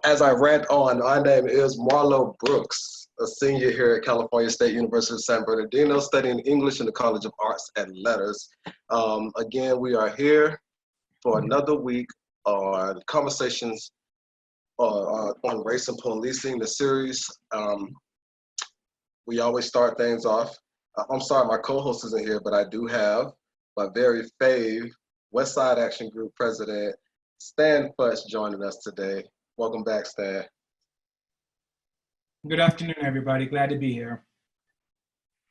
As I rant on, my name is Marlo Brooks, a senior here at California State University of San Bernardino, studying English in the College of Arts and Letters. Again, we are here for another week on conversations on race and policing, the series. We always start things off. I'm sorry, my co-host isn't here, but I do have my very fave West Side Action Group president, Stan Futch, joining us today. Welcome back, Stan. Good afternoon, everybody. Glad to be here.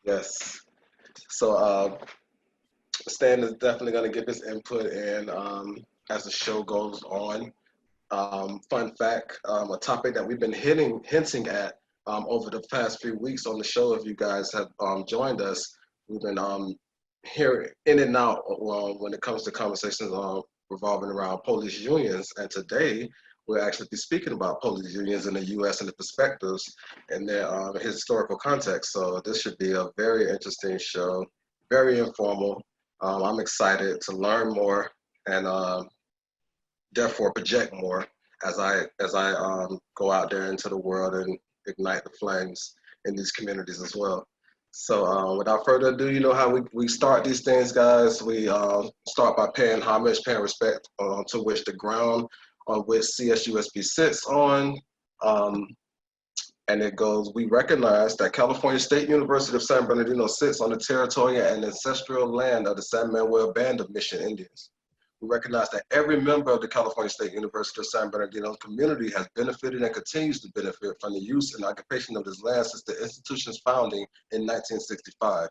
Yes. So Stan is definitely going to give his input in as the show goes on. Fun fact, a topic that we've been hinting at over the past few weeks on the show, if you guys have joined us, we've been here in and out when it comes to conversations revolving around police unions. And today, we'll actually be speaking about police unions in the U.S. and the perspectives and their historical context. So this should be a very interesting show, very informal. I'm excited to learn more and therefore project more as I go out there into the world and ignite the flames in these communities as well. So without further ado, you know how we start these things, guys. We start by paying homage, paying respect to which the ground on which CSUSB sits on. And it goes, we recognize that California State University of San Bernardino sits on the territorial and ancestral land of the San Manuel Band of Mission Indians. We recognize that every member of the California State University of San Bernardino community has benefited and continues to benefit from the use and occupation of this land since the institution's founding in 1965.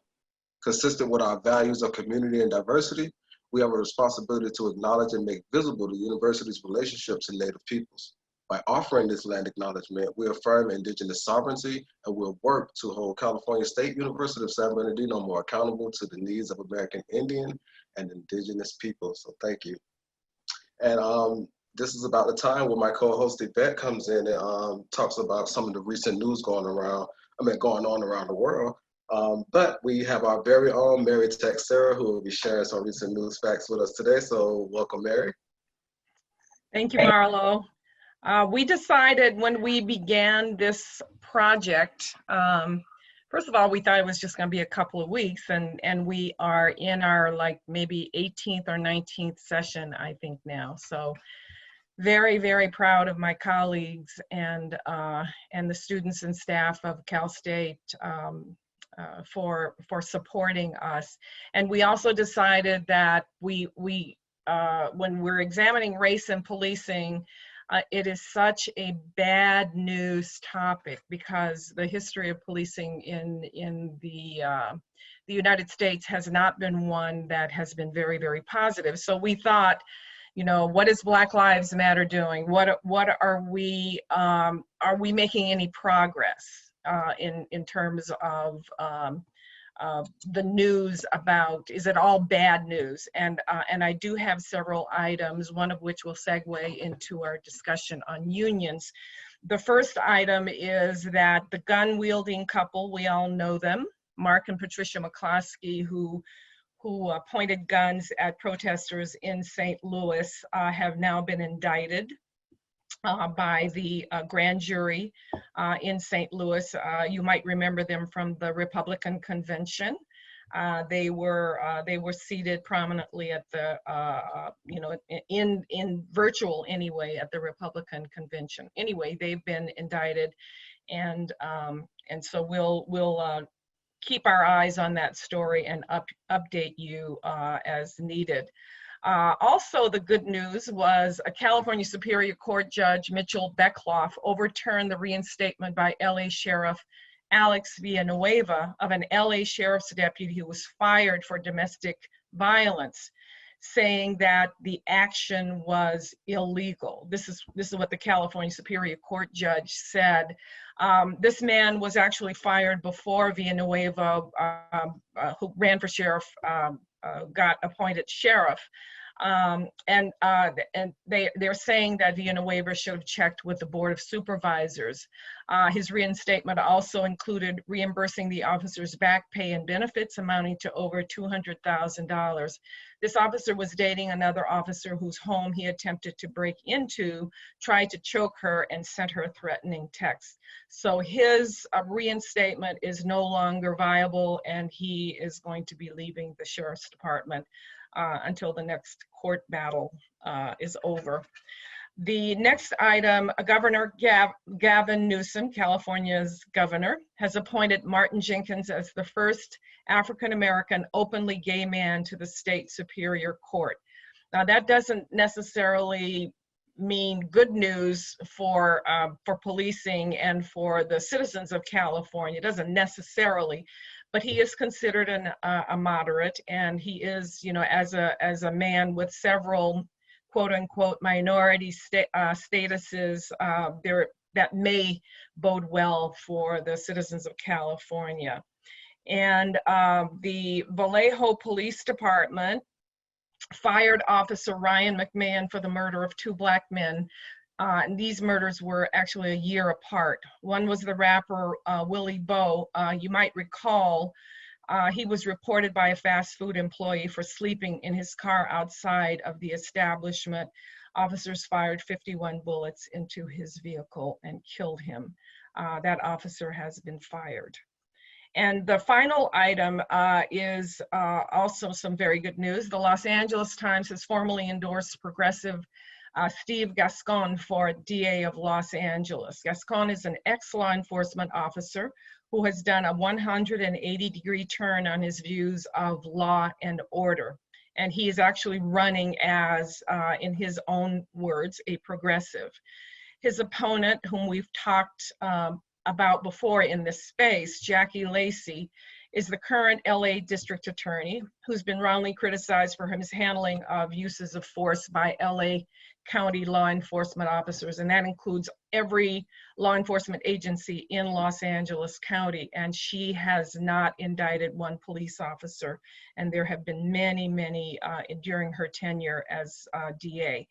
Consistent with our values of community and diversity, we have a responsibility to acknowledge and make visible the university's relationships to Native peoples. By offering this land acknowledgement, we affirm indigenous sovereignty and will work to hold California State University of San Bernardino more accountable to the needs of American Indian and indigenous people. So thank you. And this is about the time when my co-host Yvette comes in and talks about some of the recent news going on around the world. But we have our very own Mary Texera, who will be sharing some recent news facts with us today. So welcome, Mary. Thank you, Marlo. We decided when we began this project, first of all, we thought it was just going to be a couple of weeks, and we are in our maybe 18th or 19th session, I think now. So very, very proud of my colleagues and the students and staff of Cal State for supporting us. And we also decided that when we're examining race and policing, it is such a bad news topic because the history of policing in the United States has not been one that has been very, very positive. So we thought, you know, what is Black Lives Matter doing? What are we making any progress in terms of the news about, is it all bad news? And I do have several items, one of which will segue into our discussion on unions. The first item is that the gun-wielding couple, we all know them, Mark and Patricia McCloskey, who pointed guns at protesters in St. Louis, have now been indicted by the grand jury in St. Louis. You might remember them from the Republican convention. They were seated prominently at the in virtual anyway at the Republican convention. Anyway, they've been indicted, and so we'll keep our eyes on that story and update you as needed. Also, the good news was a California Superior Court Judge, Mitchell Beckloff, overturned the reinstatement by LA Sheriff Alex Villanueva of an LA Sheriff's deputy who was fired for domestic violence, saying that the action was illegal. This is what the California Superior Court judge said. This man was actually fired before Villanueva, who ran for sheriff, got appointed sheriff. And they're saying that Villanueva should have checked with the Board of Supervisors. His reinstatement also included reimbursing the officers back pay and benefits amounting to over $200,000. This officer was dating another officer whose home he attempted to break into, tried to choke her, and sent her a threatening text. So his reinstatement is no longer viable, and he is going to be leaving the sheriff's department until the next court battle is over. The next item, Governor Gavin Newsom, California's governor, has appointed Martin Jenkins as the first African-American openly gay man to the state Superior Court. Now, that doesn't necessarily mean good news for policing and for the citizens of California. It doesn't necessarily, but he is considered a moderate, and he is, you know, as a man with several quote-unquote minority statuses that may bode well for the citizens of California. And the Vallejo Police Department fired Officer Ryan Mcmahon for the murder of 2 Black men. And these murders were actually a year apart. One was the rapper Willie Bowe. You might recall he was reported by a fast food employee for sleeping in his car outside of the establishment. Officers fired 51 bullets into his vehicle and killed him. That officer has been fired. And the final item is also some very good news. The Los Angeles Times has formally endorsed progressive Steve Gascon for DA of Los Angeles. Gascon is an ex-law enforcement officer who has done a 180-degree turn on his views of law and order. And he is actually running as, in his own words, a progressive. His opponent, whom we've talked about before in this space, Jackie Lacey, is the current LA district attorney who's been roundly criticized for his handling of uses of force by LA County law enforcement officers, and that includes every law enforcement agency in Los Angeles County, and she has not indicted one police officer, and there have been many during her tenure as DA.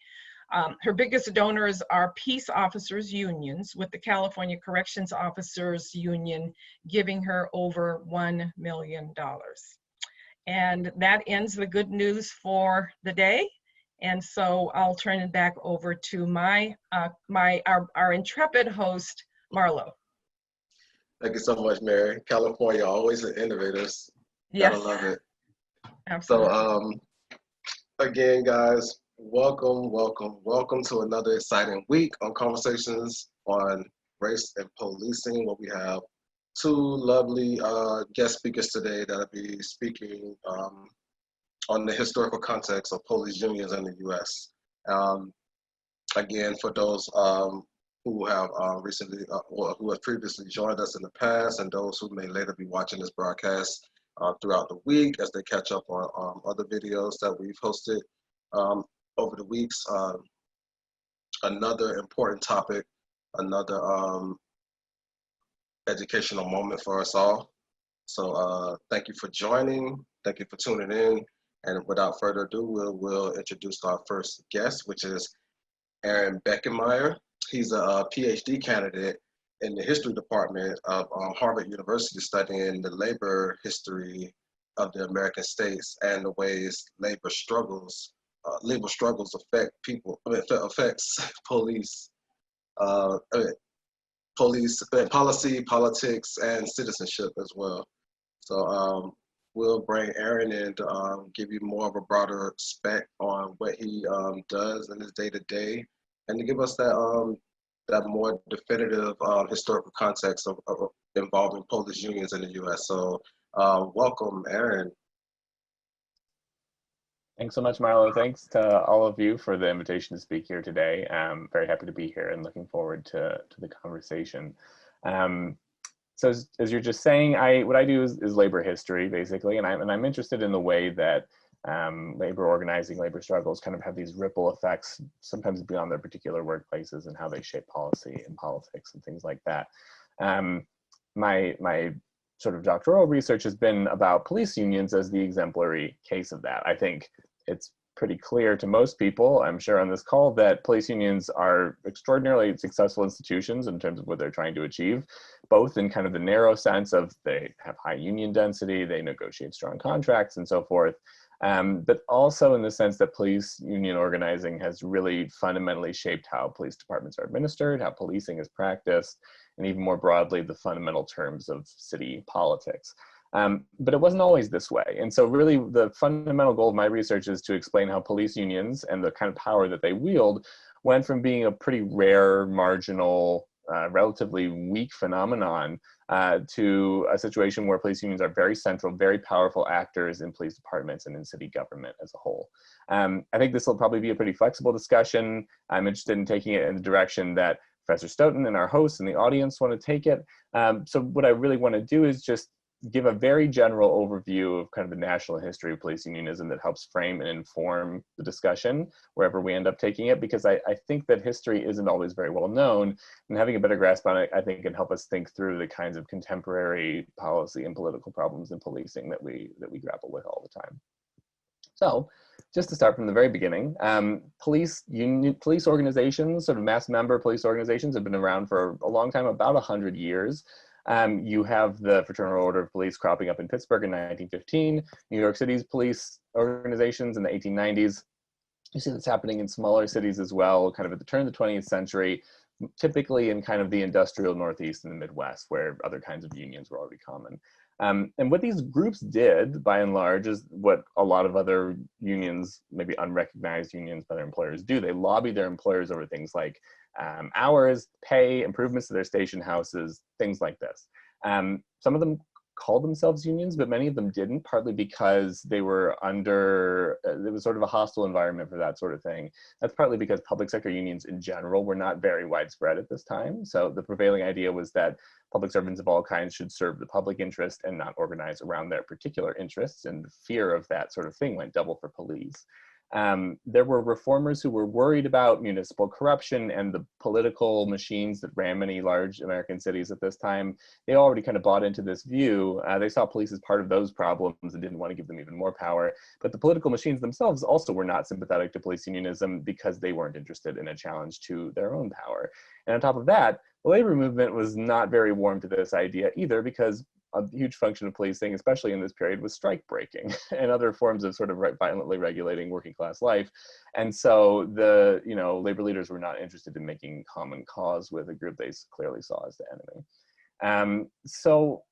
Her biggest donors are peace officers unions, with the California Corrections Officers Union giving her over $1 million. And that ends the good news for the day. And so I'll turn it back over to our intrepid host, Marlo. Thank you so much, Mary. California, always the innovators. Yes. Gotta love it. Absolutely. So again, guys, welcome to another exciting week on Conversations on Race and Policing, where we have 2 lovely guest speakers today that'll be speaking on the historical context of police unions in the U.S. Again, for those who have recently or who have previously joined us in the past, and those who may later be watching this broadcast throughout the week as they catch up on other videos that we've hosted over the weeks. Another important topic, another educational moment for us all. So thank you for joining. Thank you for tuning in. And without further ado, we'll introduce our first guest, which is Aaron Beckenmeyer. He's a PhD candidate in the history department of Harvard University, studying the labor history of the American states and the ways labor struggles affect people, affects police, policy, politics, and citizenship as well. So we'll bring Aaron in to give you more of a broader spec on what he does in his day-to-day, and to give us that more definitive historical context of involving police unions in the U.S. So welcome, Aaron. Thanks so much, Marlo. Thanks to all of you for the invitation to speak here today. I'm very happy to be here and looking forward to the conversation. So as you're just saying, what I do is labor history, basically, and I'm interested in the way that labor organizing, labor struggles kind of have these ripple effects, sometimes beyond their particular workplaces, and how they shape policy and politics and things like that. My sort of doctoral research has been about police unions as the exemplary case of that. I think it's pretty clear to most people, I'm sure on this call, that police unions are extraordinarily successful institutions in terms of what they're trying to achieve, both in kind of the narrow sense of they have high union density, they negotiate strong contracts and so forth, but also in the sense that police union organizing has really fundamentally shaped how police departments are administered, how policing is practiced, and even more broadly, the fundamental terms of city politics. But it wasn't always this way. And so really the fundamental goal of my research is to explain how police unions and the kind of power that they wield went from being a pretty rare, marginal, relatively weak phenomenon to a situation where police unions are very central, very powerful actors in police departments and in city government as a whole. I think this will probably be a pretty flexible discussion. I'm interested in taking it in the direction that Professor Stoughton and our hosts and the audience want to take it. So what I really want to do is just give a very general overview of kind of the national history of police unionism that helps frame and inform the discussion wherever we end up taking it, because I think that history isn't always very well known, and having a better grasp on it, I think, can help us think through the kinds of contemporary policy and political problems in policing that we grapple with all the time. So just to start from the very beginning, police organizations, sort of mass member police organizations, have been around for a long time, about 100 years. You have the Fraternal Order of Police cropping up in Pittsburgh in 1915, New York City's police organizations in the 1890s. You see this happening in smaller cities as well, kind of at the turn of the 20th century, typically in kind of the industrial Northeast and the Midwest, where other kinds of unions were already common. And what these groups did, by and large, is what a lot of other unions, maybe unrecognized unions by their employers, do. They lobby their employers over things like hours, pay, improvements to their station houses, things like this. Some of them called themselves unions, but many of them didn't, partly because they were under, it was sort of a hostile environment for that sort of thing. That's partly because public sector unions in general were not very widespread at this time. So the prevailing idea was that public servants of all kinds should serve the public interest and not organize around their particular interests, and the fear of that sort of thing went double for police. There were reformers who were worried about municipal corruption and the political machines that ran many large American cities at this time. They already kind of bought into this view. They saw police as part of those problems and didn't want to give them even more power. But the political machines themselves also were not sympathetic to police unionism because they weren't interested in a challenge to their own power. And on top of that, the labor movement was not very warm to this idea either, because a huge function of policing, especially in this period, was strike breaking and other forms of sort of violently regulating working class life. And so the labor leaders were not interested in making common cause with a group they clearly saw as the enemy. So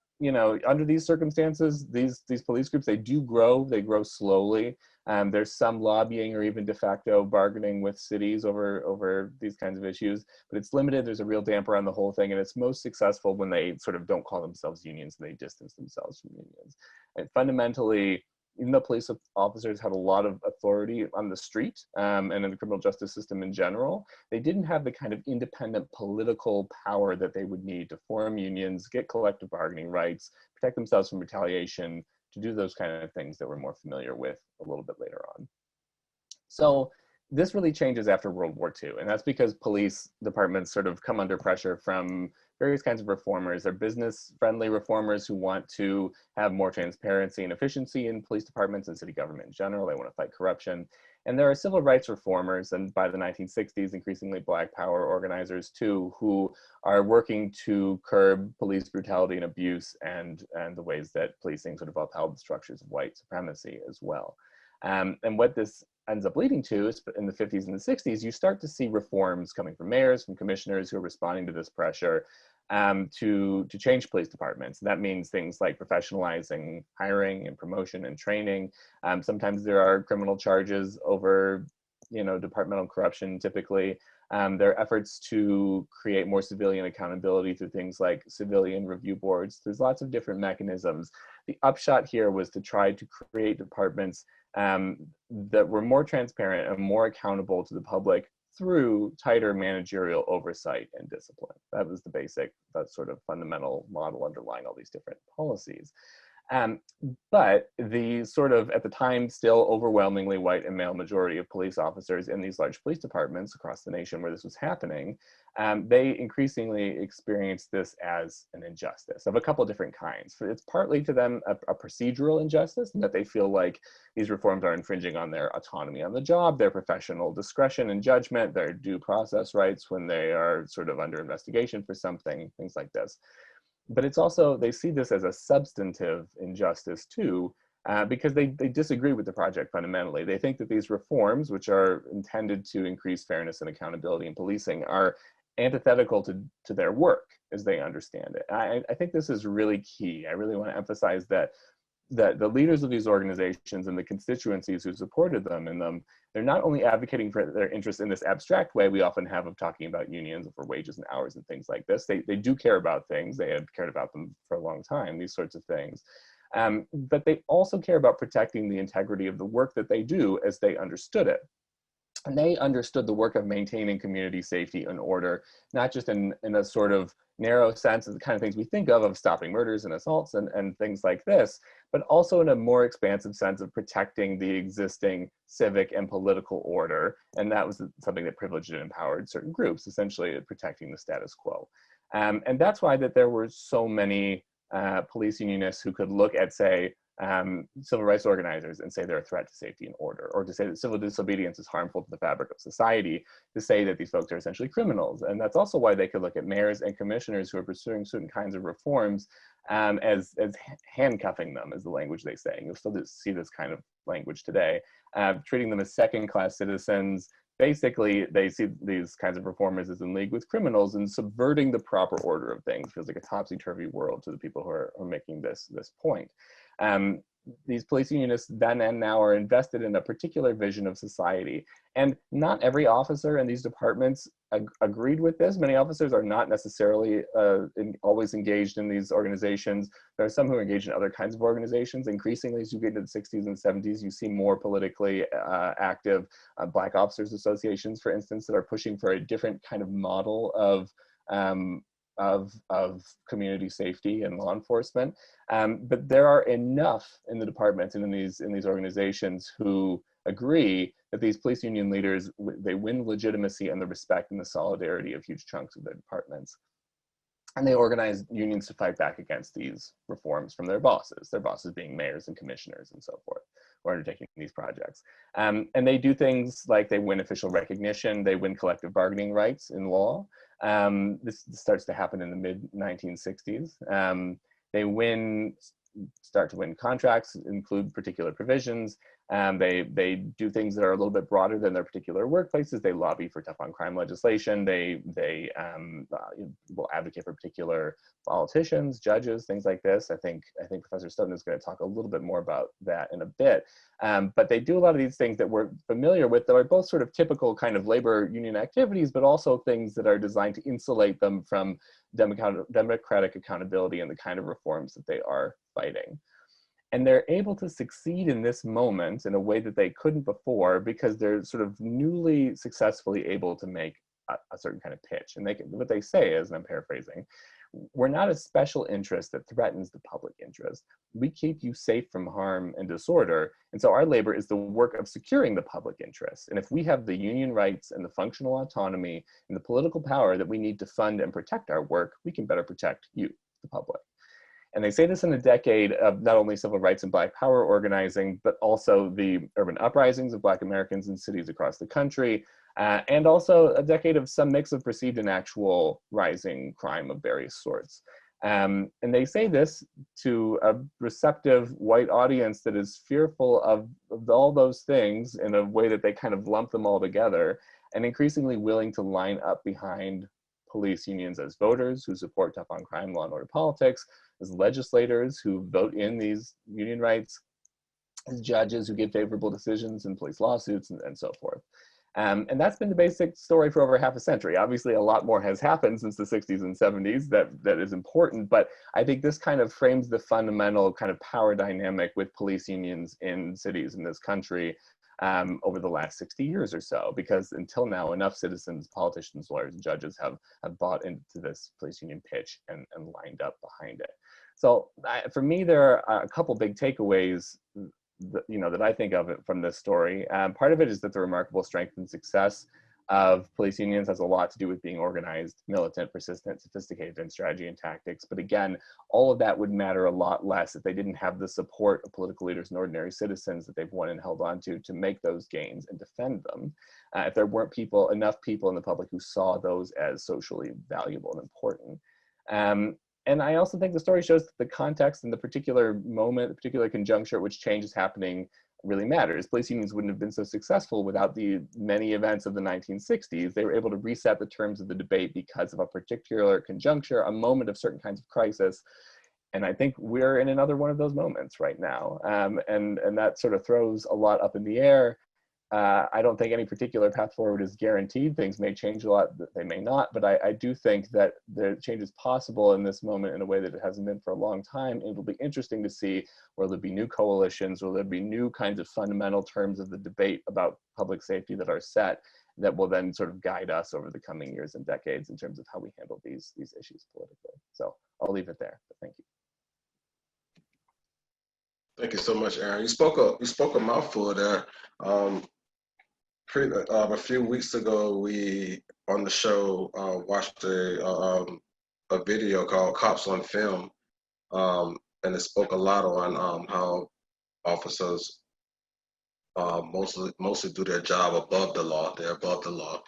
under these circumstances, these police groups, they grow slowly. There's some lobbying or even de facto bargaining with cities over these kinds of issues, but it's limited. There's a real damper on the whole thing, and it's most successful when they sort of don't call themselves unions and they distance themselves from unions. And fundamentally, even though police officers had a lot of authority on the street and in the criminal justice system in general, they didn't have the kind of independent political power that they would need to form unions, get collective bargaining rights, protect themselves from retaliation, to do those kind of things that we're more familiar with a little bit later on. So this really changes after World War II, and that's because police departments sort of come under pressure from various kinds of reformers. They're business-friendly reformers who want to have more transparency and efficiency in police departments and city government in general. They want to fight corruption. And there are civil rights reformers, and by the 1960s, increasingly Black power organizers too, who are working to curb police brutality and abuse and the ways that policing sort of upheld the structures of white supremacy as well. And what this ends up leading to is in the 50s and the 60s, you start to see reforms coming from mayors, from commissioners who are responding to this pressure to change police departments. And that means things like professionalizing hiring and promotion and training. Sometimes there are criminal charges over, departmental corruption typically. There are efforts to create more civilian accountability through things like civilian review boards. There's lots of different mechanisms. The upshot here was to try to create departments that were more transparent and more accountable to the public through tighter managerial oversight and discipline. That was the basic, that sort of fundamental model underlying all these different policies. But the sort of, at the time, still overwhelmingly white and male majority of police officers in these large police departments across the nation where this was happening, they increasingly experienced this as an injustice of a couple different kinds. It's partly to them a procedural injustice, in that they feel like these reforms are infringing on their autonomy on the job, their professional discretion and judgment, their due process rights when they are sort of under investigation for something, things like this. But it's also, they see this as a substantive injustice too, because they disagree with the project fundamentally. They think that these reforms, which are intended to increase fairness and accountability in policing, are antithetical to their work as they understand it. I think this is really key. I really want to emphasize that the leaders of these organizations and the constituencies who supported them in them, they're not only advocating for their interests in this abstract way we often have of talking about unions for wages and hours and things like this. They do care about things. They have cared about them for a long time, these sorts of things. But they also care about protecting the integrity of the work that they do as they understood it. And they understood the work of maintaining community safety and order, not just in a sort of narrow sense of the kind of things we think of stopping murders and assaults and things like this, but also in a more expansive sense of protecting the existing civic and political order. And that was something that privileged and empowered certain groups, essentially protecting the status quo. And that's why that there were so many police unionists who could look at, say, civil rights organizers and say they're a threat to safety and order, or to say that civil disobedience is harmful to the fabric of society, to say that these folks are essentially criminals. And that's also why they could look at mayors and commissioners who are pursuing certain kinds of reforms as handcuffing them, is the language they say. You'll still see this kind of language today, treating them as second-class citizens. Basically, they see these kinds of reformers as in league with criminals and subverting the proper order of things. It feels like a topsy-turvy world to the people who are making this point. These police unionists then and now are invested in a particular vision of society. And not every officer in these departments agreed with this. Many officers are not necessarily always engaged in these organizations. There are some who are engaged in other kinds of organizations. Increasingly, as you get into the 60s and 70s, you see more politically active Black Officers Associations, for instance, that are pushing for a different kind of model of community safety and law enforcement. But there are enough in the departments and in these organizations who agree that these police union leaders, they win legitimacy and the respect and the solidarity of huge chunks of their departments. And they organize unions to fight back against these reforms from their bosses being mayors and commissioners and so forth, who are undertaking these projects. And they do things like they win official recognition, they win collective bargaining rights in law. This starts to happen in the mid-1960s. They start to win contracts, include particular provisions. They do things that are a little bit broader than their particular workplaces. They lobby for tough on crime legislation. They will advocate for particular politicians, judges, things like this. I think Professor Stoughton is going to talk a little bit more about that in a bit. But they do a lot of these things that we're familiar with that are both sort of typical kind of labor union activities, but also things that are designed to insulate them from democratic accountability and the kind of reforms that they are fighting. And they're able to succeed in this moment in a way that they couldn't before because they're sort of newly successfully able to make a certain kind of pitch. And what they say is, and I'm paraphrasing, we're not a special interest that threatens the public interest. We keep you safe from harm and disorder. And so our labor is the work of securing the public interest. And if we have the union rights and the functional autonomy and the political power that we need to fund and protect our work, we can better protect you, the public. And they say this in a decade of not only civil rights and Black power organizing, but also the urban uprisings of Black Americans in cities across the country, and also a decade of some mix of perceived and actual rising crime of various sorts. And they say this to a receptive white audience that is fearful of all those things in a way that they kind of lump them all together, and increasingly willing to line up behind police unions as voters who support tough on crime, law and order politics, as legislators who vote in these union rights, as judges who give favorable decisions in police lawsuits, and so forth. And that's been the basic story for over half a century. Obviously, a lot more has happened since the 60s and 70s that is important, but I think this kind of frames the fundamental kind of power dynamic with police unions in cities in this country over the last 60 years or so, because until now, enough citizens, politicians, lawyers, and judges have bought into this police union pitch and lined up behind it. So for me, there are a couple big takeaways that I think of it from this story. Part of it is that the remarkable strength and success of police unions has a lot to do with being organized, militant, persistent, sophisticated in strategy and tactics. But again, all of that would matter a lot less if they didn't have the support of political leaders and ordinary citizens that they've won and held on to make those gains and defend them. If there weren't enough people in the public who saw those as socially valuable and important. And I also think the story shows that the context and the particular moment, the particular conjuncture at which change is happening really matters. Police unions wouldn't have been so successful without the many events of the 1960s. They were able to reset the terms of the debate because of a particular conjuncture, a moment of certain kinds of crisis. And I think we're in another one of those moments right now. And that sort of throws a lot up in the air. I don't think any particular path forward is guaranteed. Things may change a lot, they may not, but I do think that the change is possible in this moment in a way that it hasn't been for a long time. It'll be interesting to see, will there be new coalitions, will there be new kinds of fundamental terms of the debate about public safety that are set that will then sort of guide us over the coming years and decades in terms of how we handle these issues politically. So I'll leave it there, but thank you. Thank you so much, Aaron. You spoke a mouthful there. A few weeks ago, we on the show watched a video called "Cops on Film," and it spoke a lot on how officers mostly do their job above the law. They're above the law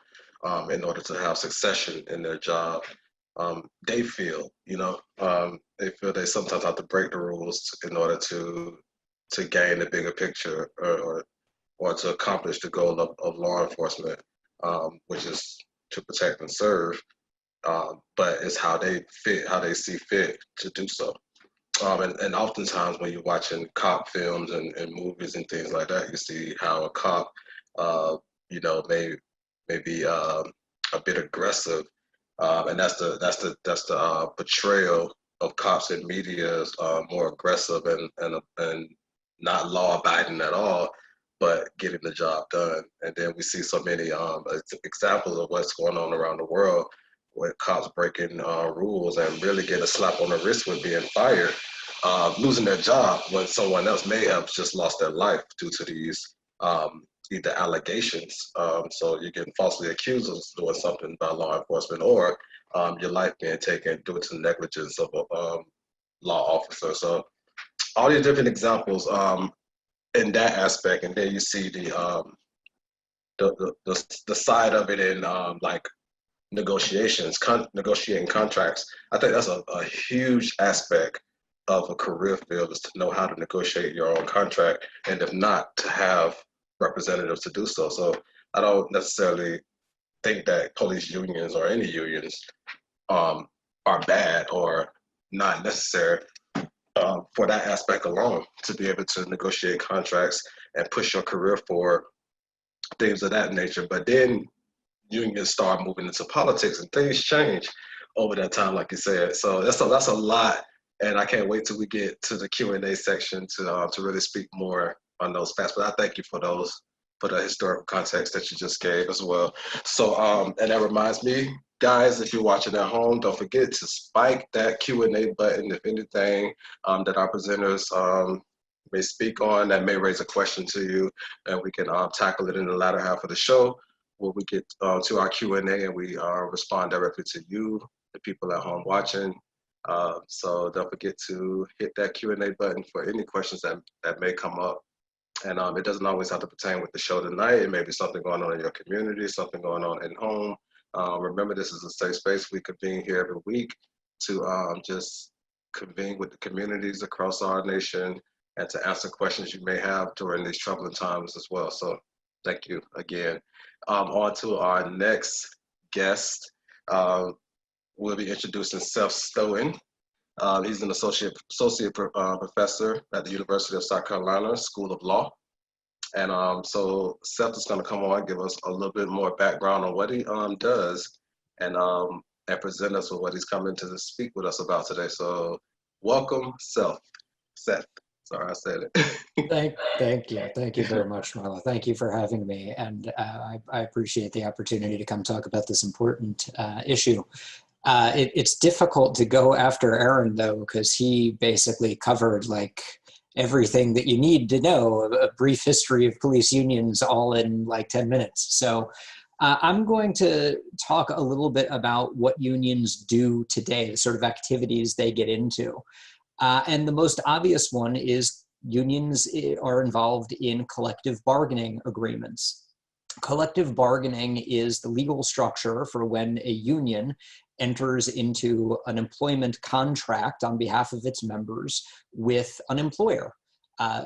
in order to have succession in their job. They feel, they feel they sometimes have to break the rules in order to gain the bigger picture or to accomplish the goal of law enforcement, which is to protect and serve. But it's how they see fit to do so. And oftentimes when you're watching cop films and movies and things like that, you see how a cop, may be a bit aggressive, and that's the portrayal of cops in media is more aggressive and not law abiding at all, but getting the job done. And then we see so many examples of what's going on around the world with cops breaking rules and really get a slap on the wrist with being fired, losing their job when someone else may have just lost their life due to these either allegations. So you get falsely accused of doing something by law enforcement, or your life being taken due to negligence of a law officer. So all these different examples in that aspect, and then you see the side of it in like negotiations, negotiating contracts. I think that's a huge aspect of a career field, is to know how to negotiate your own contract, and if not, to have representatives to do so. So I don't necessarily think that police unions or any unions are bad or not necessary for that aspect alone, to be able to negotiate contracts and push your career forward, things of that nature. But then unions start moving into politics and things change over that time, like you said. So that's a lot, and I can't wait till we get to the Q&A section to really speak more on those facts. But I thank you for the historical context that you just gave as well. So and that reminds me, guys, if you're watching at home, don't forget to spike that Q&A button if anything that our presenters may speak on that may raise a question to you, and we can tackle it in the latter half of the show, where we get to our Q&A and we respond directly to you, the people at home watching. So don't forget to hit that Q&A button for any questions that may come up. And it doesn't always have to pertain with the show tonight. It may be something going on in your community, something going on at home. Remember, this is a safe space. We convene here every week to just convene with the communities across our nation and to answer questions you may have during these troubling times as well. So thank you again. On to our next guest. We'll be introducing Seth Stowen. He's an associate professor at the University of South Carolina School of Law. And so Seth is going to come on and give us a little bit more background on what he does and present us with what he's coming to speak with us about today. So welcome, Seth. Sorry, I said it. Thank you very much, Marla. Thank you for having me. And I appreciate the opportunity to come talk about this important issue. It's difficult to go after Aaron, though, because he basically covered like everything that you need to know, a brief history of police unions all in like 10 minutes. So I'm going to talk a little bit about what unions do today, the sort of activities they get into. And the most obvious one is unions are involved in collective bargaining agreements. Collective bargaining is the legal structure for when a union enters into an employment contract on behalf of its members with an employer.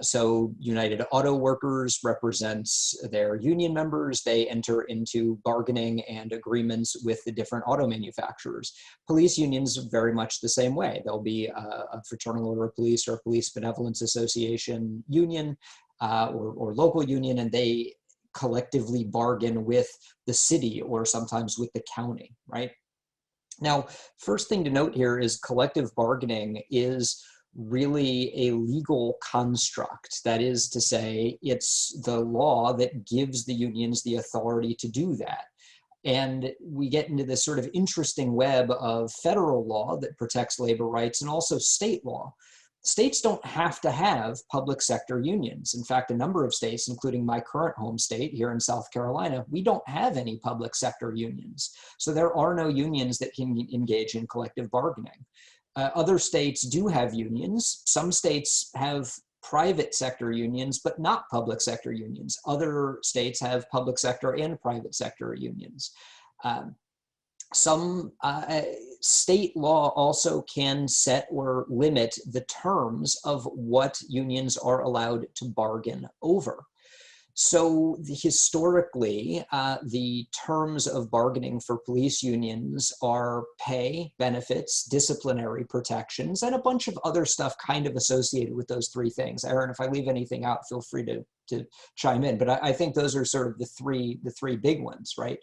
So United Auto Workers represents their union members. They enter into bargaining and agreements with the different auto manufacturers. Police unions are very much the same way. There'll be a Fraternal Order of Police or a Police Benevolence Association union or local union, and they collectively bargain with the city or sometimes with the county, right? Now, first thing to note here is collective bargaining is really a legal construct. That is to say, it's the law that gives the unions the authority to do that. And we get into this sort of interesting web of federal law that protects labor rights and also state law. States don't have to have public sector unions. In fact, a number of states, including my current home state here in South Carolina, we don't have any public sector unions. So there are no unions that can engage in collective bargaining. Other states do have unions. Some states have private sector unions, but not public sector unions. Other states have public sector and private sector unions. Some state law also can set or limit the terms of what unions are allowed to bargain over. So historically, the terms of bargaining for police unions are pay, benefits, disciplinary protections, and a bunch of other stuff kind of associated with those three things. Aaron, if I leave anything out, feel free to chime in, but I think those are sort of the three big ones, right?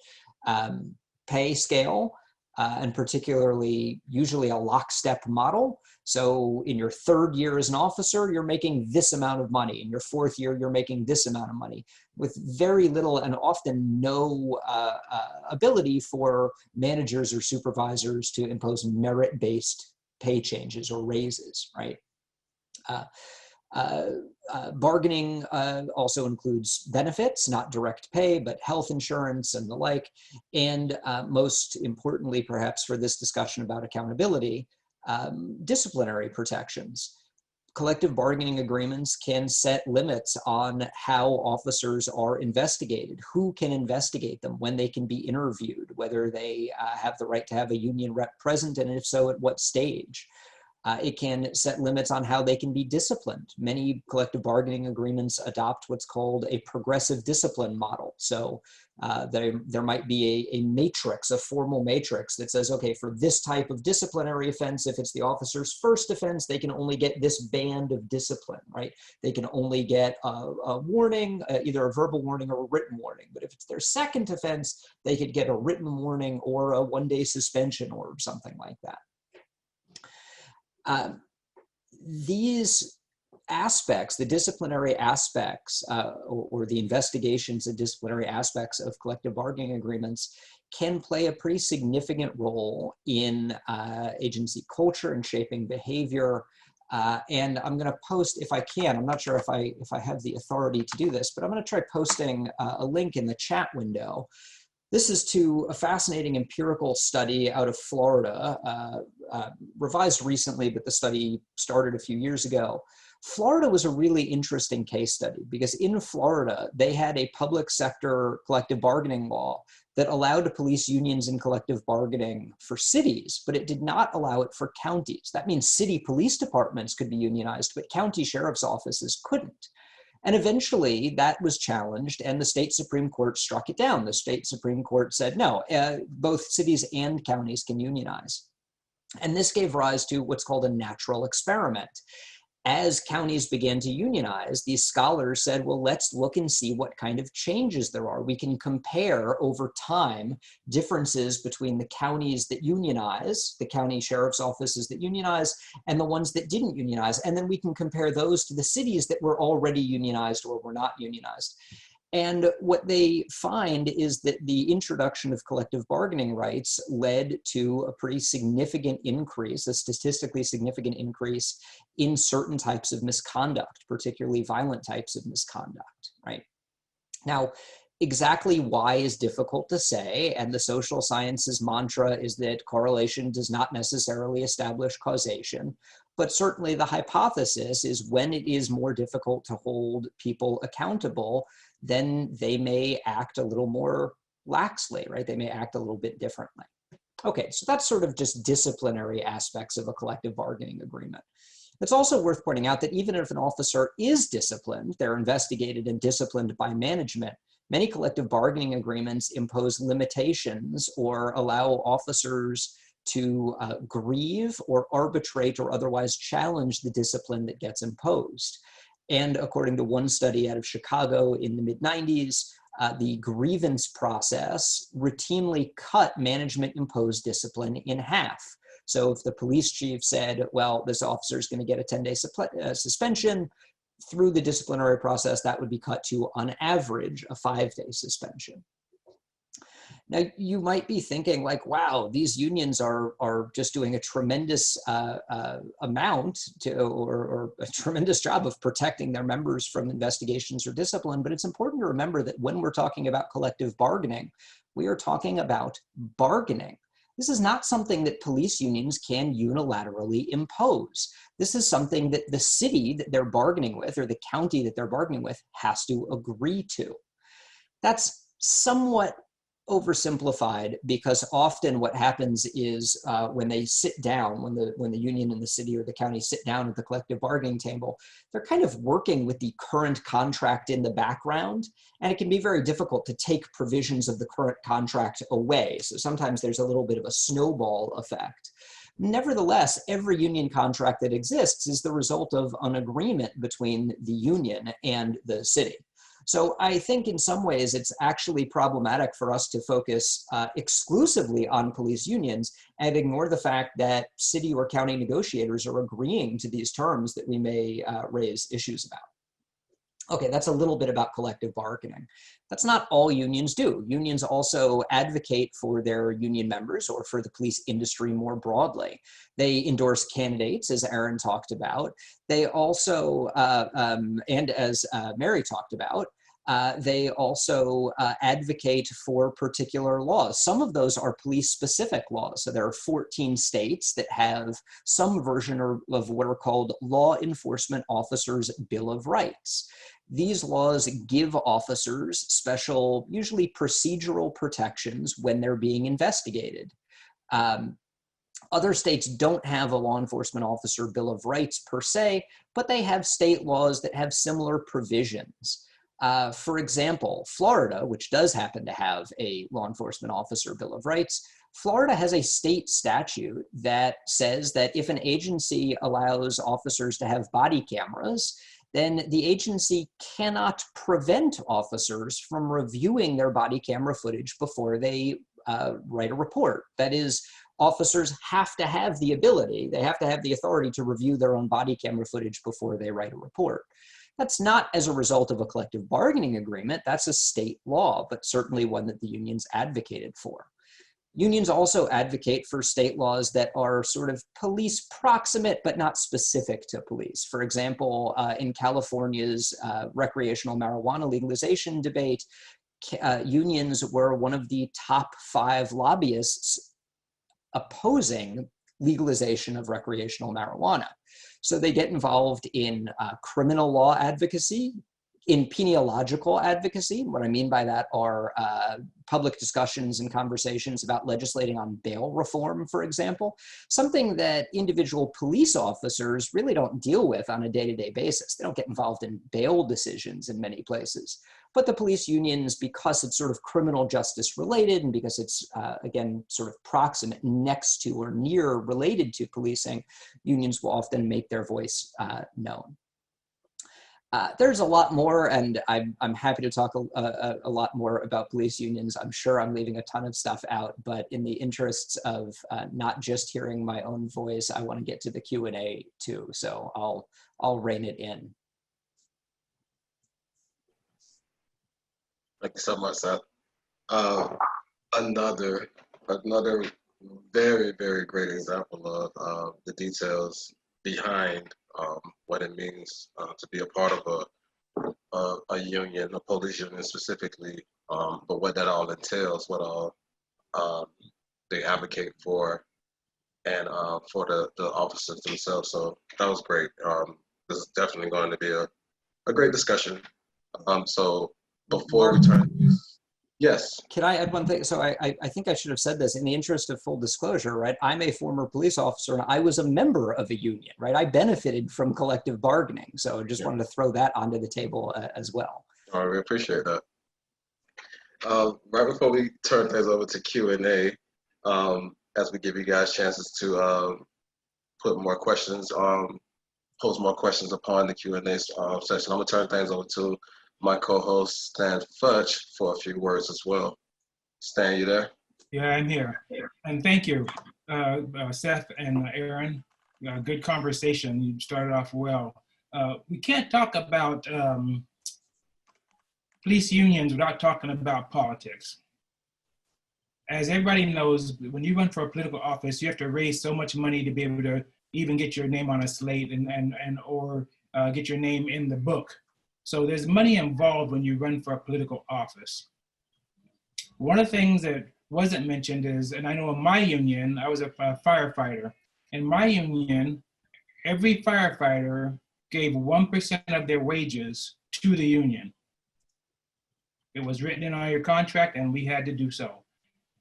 Pay scale, and particularly usually a lockstep model. So in your third year as an officer, you're making this amount of money. In your fourth year, you're making this amount of money, with very little and often no ability for managers or supervisors to impose merit-based pay changes or raises, right? Bargaining also includes benefits, not direct pay, but health insurance and the like. And most importantly, perhaps for this discussion about accountability, disciplinary protections. Collective bargaining agreements can set limits on how officers are investigated, who can investigate them, when they can be interviewed, whether they have the right to have a union rep present, and if so, at what stage. It can set limits on how they can be disciplined. Many collective bargaining agreements adopt what's called a progressive discipline model. So there might be a matrix, a formal matrix that says, okay, for this type of disciplinary offense, if it's the officer's first offense, they can only get this band of discipline, right? They can only get a warning, either a verbal warning or a written warning. But if it's their second offense, they could get a written warning or a one-day suspension or something like that. These aspects, the disciplinary aspects or the investigations and disciplinary aspects of collective bargaining agreements can play a pretty significant role in agency culture and shaping behavior. And I'm going to post, if I can, I'm not sure if I have the authority to do this, but I'm going to try posting a link in the chat window. This is to a fascinating empirical study out of Florida, revised recently, but the study started a few years ago. Florida was a really interesting case study because in Florida, they had a public sector collective bargaining law that allowed police unions in collective bargaining for cities, but it did not allow it for counties. That means city police departments could be unionized, but county sheriff's offices couldn't. And eventually that was challenged and the state Supreme Court struck it down. The state Supreme Court said, no, both cities and counties can unionize. And this gave rise to what's called a natural experiment. As counties began to unionize, these scholars said, well, let's look and see what kind of changes there are. We can compare over time differences between the counties that unionize, the county sheriff's offices that unionize, and the ones that didn't unionize. And then we can compare those to the cities that were already unionized or were not unionized. And what they find is that the introduction of collective bargaining rights led to a pretty significant increase, a statistically significant increase in certain types of misconduct, particularly violent types of misconduct, right? Now, exactly why is difficult to say, and the social sciences mantra is that correlation does not necessarily establish causation, but certainly the hypothesis is when it is more difficult to hold people accountable, then they may act a little more laxly, right? They may act a little bit differently. Okay, so that's sort of just disciplinary aspects of a collective bargaining agreement. It's also worth pointing out that even if an officer is disciplined, they're investigated and disciplined by management, many collective bargaining agreements impose limitations or allow officers to grieve or arbitrate or otherwise challenge the discipline that gets imposed. And according to one study out of Chicago in the mid-90s, the grievance process routinely cut management-imposed discipline in half. So if the police chief said, well, this officer is going to get a 10-day suspension, through the disciplinary process, that would be cut to, on average, a 5-day suspension. Now, you might be thinking like, wow, these unions are just doing a tremendous amount to, or a tremendous job of protecting their members from investigations or discipline. But it's important to remember that when we're talking about collective bargaining, we are talking about bargaining. This is not something that police unions can unilaterally impose. This is something that the city that they're bargaining with or the county that they're bargaining with has to agree to. That's somewhat oversimplified because often what happens is when they sit down, when the union and the city or the county sit down at the collective bargaining table, they're kind of working with the current contract in the background, and it can be very difficult to take provisions of the current contract away. So sometimes there's a little bit of a snowball effect. Nevertheless, every union contract that exists is the result of an agreement between the union and the city. So I think in some ways it's actually problematic for us to focus exclusively on police unions and ignore the fact that city or county negotiators are agreeing to these terms that we may raise issues about. Okay, that's a little bit about collective bargaining. That's not all unions do. Unions also advocate for their union members or for the police industry more broadly. They endorse candidates, as Aaron talked about. They also, and as Mary talked about, they also advocate for particular laws. Some of those are police-specific laws. So there are 14 states that have some version of what are called law enforcement officers' Bill of Rights. These laws give officers special, usually procedural protections when they're being investigated. Other states don't have a law enforcement officer Bill of Rights per se, but they have state laws that have similar provisions. For example, Florida, which does happen to have a law enforcement officer Bill of Rights, Florida has a state statute that says that if an agency allows officers to have body cameras, then the agency cannot prevent officers from reviewing their body camera footage before they write a report. That is, officers have to have the ability, they have to have the authority to review their own body camera footage before they write a report. That's not as a result of a collective bargaining agreement, that's a state law, but certainly one that the unions advocated for. Unions also advocate for state laws that are sort of police proximate, but not specific to police. For example, in California's recreational marijuana legalization debate, unions were one of the top 5 lobbyists opposing legalization of recreational marijuana. So they get involved in criminal law advocacy, in peniological advocacy. What I mean by that are public discussions and conversations about legislating on bail reform, for example, something that individual police officers really don't deal with on a day-to-day basis. They don't get involved in bail decisions in many places. But the police unions, because it's sort of criminal justice related and because it's, again, sort of proximate next to or near related to policing, unions will often make their voice known. There's a lot more, and I'm happy to talk a lot more about police unions. I'm sure I'm leaving a ton of stuff out, but in the interests of not just hearing my own voice, I want to get to the Q&A too, so I'll rein it in. Thank you so much, Seth. Another very, very great example of the details behind what it means to be a part of a union, a police union specifically, but what that all entails, what all they advocate for, and for the officers themselves. So that was great. This is definitely going to be a great discussion. So before we turn, yes. Can I add one thing? So I think I should have said this in the interest of full disclosure, right? I'm a former police officer and I was a member of a union, right? I benefited from collective bargaining. So I just wanted to throw that onto the table as well. All right, we appreciate that. Right before we turn things over to Q&A, as we give you guys chances to put more questions, pose more questions upon the Q&A session, I'm gonna turn things over to my co-host Stan Fudge for a few words as well. Stan, you there? Yeah, I'm here. And thank you, Seth and Aaron. Good conversation. You started off well. We can't talk about police unions without talking about politics. As everybody knows, when you run for a political office, you have to raise so much money to be able to even get your name on a slate or get your name in the book. So there's money involved when you run for a political office. One of the things that wasn't mentioned is, and I know in my union, I was a firefighter. In my union, every firefighter gave 1% of their wages to the union. It was written in on your contract and we had to do so.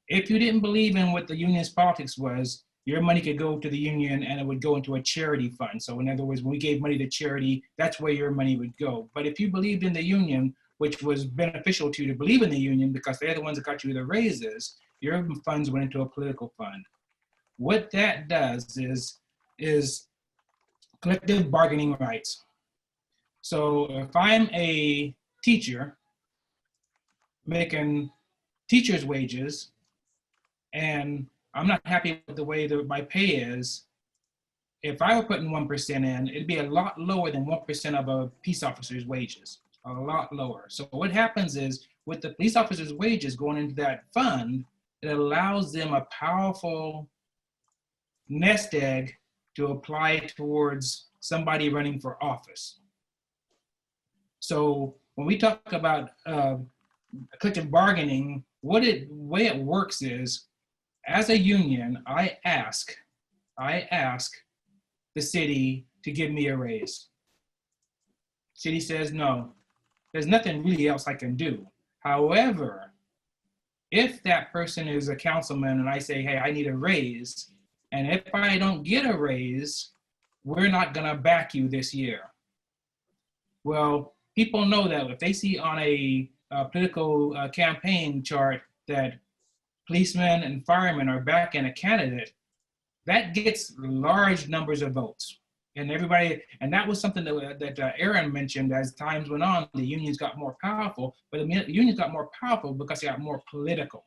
If you didn't believe in what the union's politics was, your money could go to the union and it would go into a charity fund. So in other words, when we gave money to charity, that's where your money would go. But if you believed in the union, which was beneficial to you to believe in the union because they're the ones that got you the raises, your funds went into a political fund. What that does is collective bargaining rights. So if I'm a teacher making teacher's wages and I'm not happy with the way that my pay is, if I were putting 1% in, it'd be a lot lower than 1% of a peace officer's wages, a lot lower. So what happens is with the police officer's wages going into that fund, it allows them a powerful nest egg to apply towards somebody running for office. So when we talk about collective bargaining, the way it works is, as a union, I ask the city to give me a raise. City says no. There's nothing really else I can do. However, if that person is a councilman and I say, hey, I need a raise, and if I don't get a raise, we're not gonna back you this year. Well, people know that if they see on a political campaign chart that policemen and firemen are backing a candidate, that gets large numbers of votes. And that was something that Aaron mentioned. As times went on, the unions got more powerful, but the unions got more powerful because they got more political.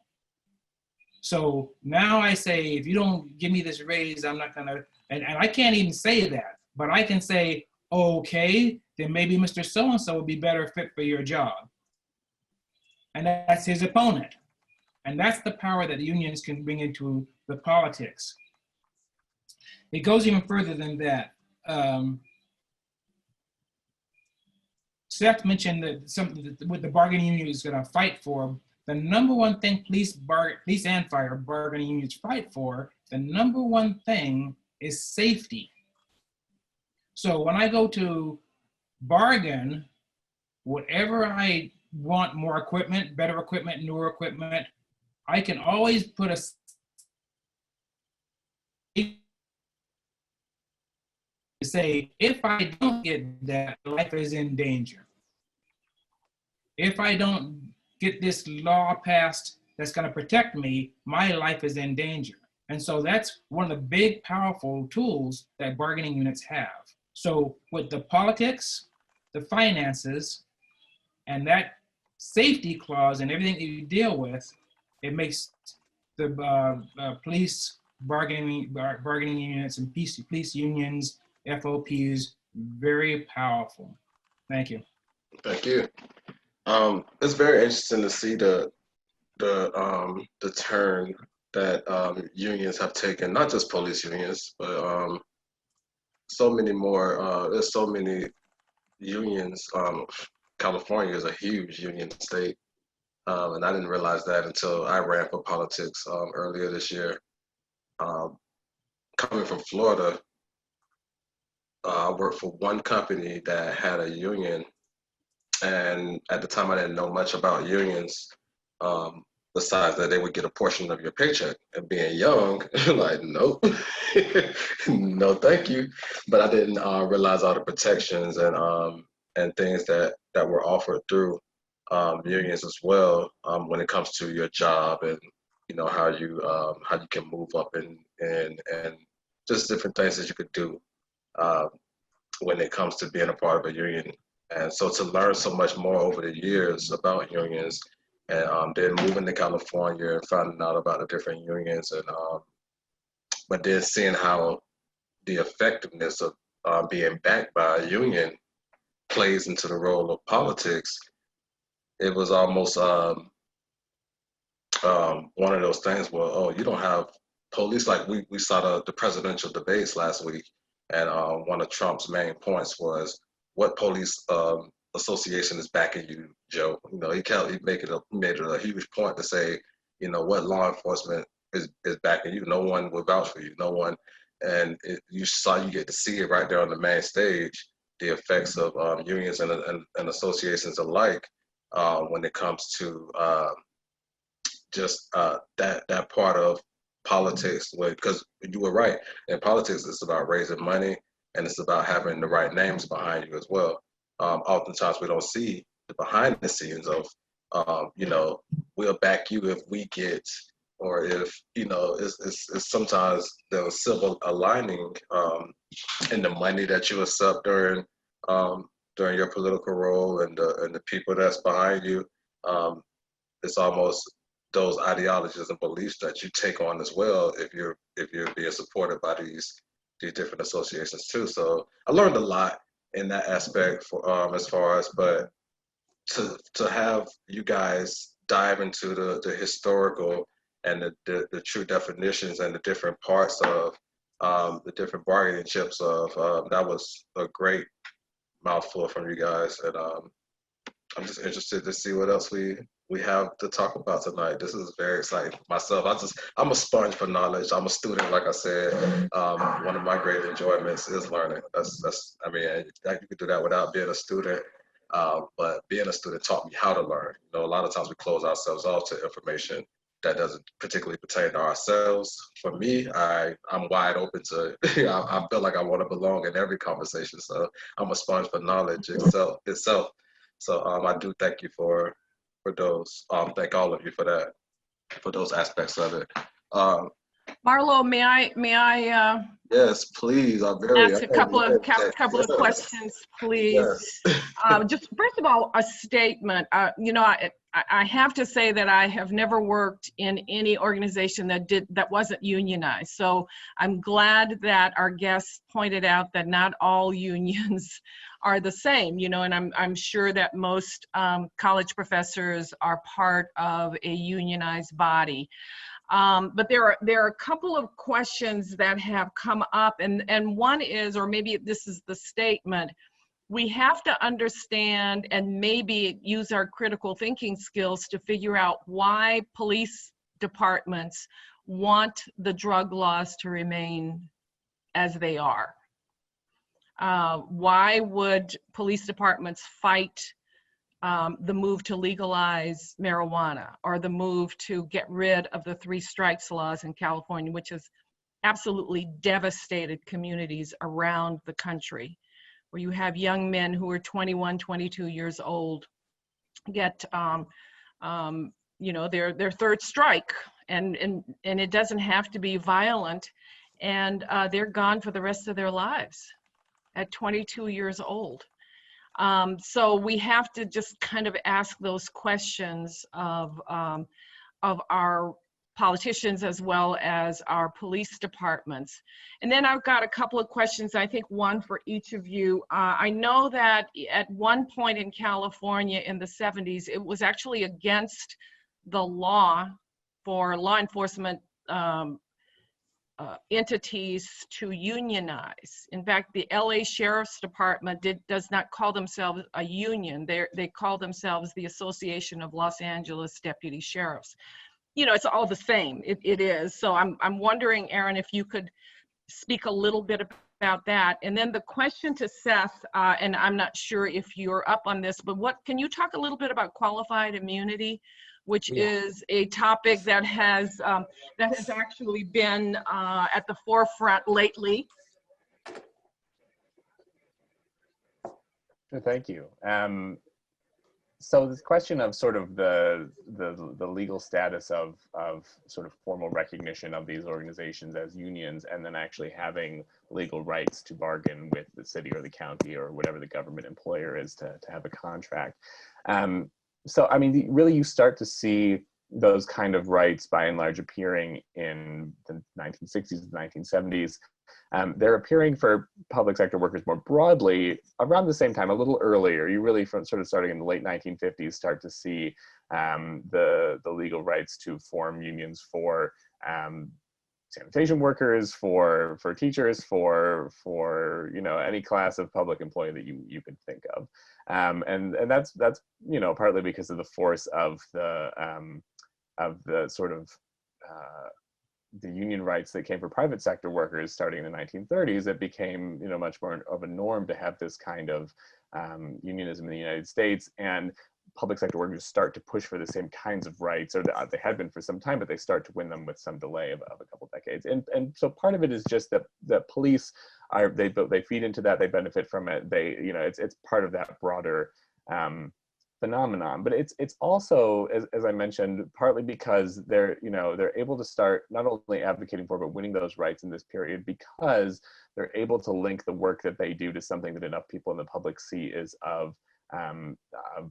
So now I say, if you don't give me this raise, I'm not gonna, and I can't even say that, but I can say, okay, then maybe Mr. So-and-so would be better fit for your job. And that's his opponent. And that's the power that the unions can bring into the politics. It goes even further than that. Seth mentioned that something what the bargaining union is going to fight for. The number one thing police and fire bargaining unions fight for, the number one thing is safety. So when I go to bargain, whatever I want, more equipment, better equipment, newer equipment, I can always put a say, if I don't get that, life is in danger. If I don't get this law passed that's going to protect me, my life is in danger. And so that's one of the big, powerful tools that bargaining units have. So with the politics, the finances, and that safety clause and everything that you deal with, it makes the police bargaining units and police unions, FOPs, very powerful. Thank you. Thank you. It's very interesting to see the turn that unions have taken, not just police unions, but so many more. There's so many unions. California is a huge union state, and I didn't realize that until I ran for politics earlier this year. Coming from Florida, I worked for one company that had a union, And at the time, I didn't know much about unions, besides that they would get a portion of your paycheck. And being young, like, nope, no, thank you. But I didn't realize all the protections and things that were offered through unions as well, when it comes to your job, and how you can move up and just different things that you could do when it comes to being a part of a union. And so to learn so much more over the years about unions, and then moving to California and finding out about the different unions, and but then seeing how the effectiveness of being backed by a union plays into the role of politics, it was almost one of those things where, oh, you don't have police. Like we saw the presidential debates last week, and one of Trump's main points was, what police association is backing you, Joe? He made it a huge point to say, what law enforcement is backing you. No one will vouch for you. No one. And you get to see it right there on the main stage, the effects of unions and associations alike, when it comes to just that part of politics. Because you were right, in politics it's about raising money, and it's about having the right names behind you as well. Oftentimes we don't see the behind the scenes of, we'll back you if we get, or if, it's sometimes the civil aligning in the money that you accept during your political role, and the people that's behind you. It's almost those ideologies and beliefs that you take on as well, if you're being supported by these different associations too. So I learned a lot in that aspect for as far as, but to have you guys dive into the historical and the true definitions and the different parts of the different bargaining chips of, that was a great mouthful from you guys. And I'm just interested to see what else we have to talk about tonight. This is very exciting for myself. I'm a sponge for knowledge. I'm a student, like I said. One of my great enjoyments is learning. I mean, you could do that without being a student. But being a student taught me how to learn. A lot of times we close ourselves off to information that doesn't particularly pertain to ourselves. For me, I'm wide open to, I feel like I want to belong in every conversation. So I'm a sponge for knowledge itself. So I do thank you for those. Thank all of you for that, for those aspects of it. Marlo, may I yes, please. ask a couple of questions, please? Yes. Just first of all, a statement. I have to say that I have never worked in any organization that wasn't unionized. So I'm glad that our guests pointed out that not all unions are the same, and I'm sure that most college professors are part of a unionized body. But there are a couple of questions that have come up, and one is, or maybe this is the statement, we have to understand and maybe use our critical thinking skills to figure out why police departments want the drug laws to remain as they are. Why would police departments fight the move to legalize marijuana, or the move to get rid of the 3 strikes laws in California, which has absolutely devastated communities around the country, where you have young men who are 21, 22 years old get their 3rd strike, and it doesn't have to be violent, and they're gone for the rest of their lives at 22 years old. So we have to just kind of ask those questions of our politicians as well as our police departments. And then I've got a couple of questions, I think one for each of you. I know that at one point in California in the 70s, it was actually against the law for law enforcement entities to unionize. In fact, the LA Sheriff's Department does not call themselves a union. They call themselves the Association of Los Angeles Deputy Sheriffs. It's all the same. It is. So I'm wondering, Aaron, if you could speak a little bit about that. And then the question to Seth, and I'm not sure if you're up on this, but can you talk a little bit about qualified immunity, which is a topic that has actually been at the forefront lately? Thank you. So this question of sort of the legal status of sort of formal recognition of these organizations as unions, and then actually having legal rights to bargain with the city or the county or whatever the government employer is to have a contract. So I mean, really, you start to see those kind of rights by and large appearing in the 1960s and 1970s. They're appearing for public sector workers more broadly around the same time, a little earlier. You really, from sort of starting in the late 1950s, start to see the legal rights to form unions for sanitation workers, for teachers, for you know, any class of public employee that you could think of, and that's you know, partly because of the force of the sort of the union rights that came for private sector workers starting in the 1930s. It became, you know, much more of a norm to have this kind of unionism in the United States, and public sector workers start to push for the same kinds of rights, or they had been for some time, but they start to win them with some delay of a couple decades. And so part of it is just that police are, they feed into that, they benefit from it. They, you know, it's part of that broader phenomenon. But it's also, as I mentioned, partly because they're able to start not only advocating for, but winning those rights in this period, because they're able to link the work that they do to something that enough people in the public see is of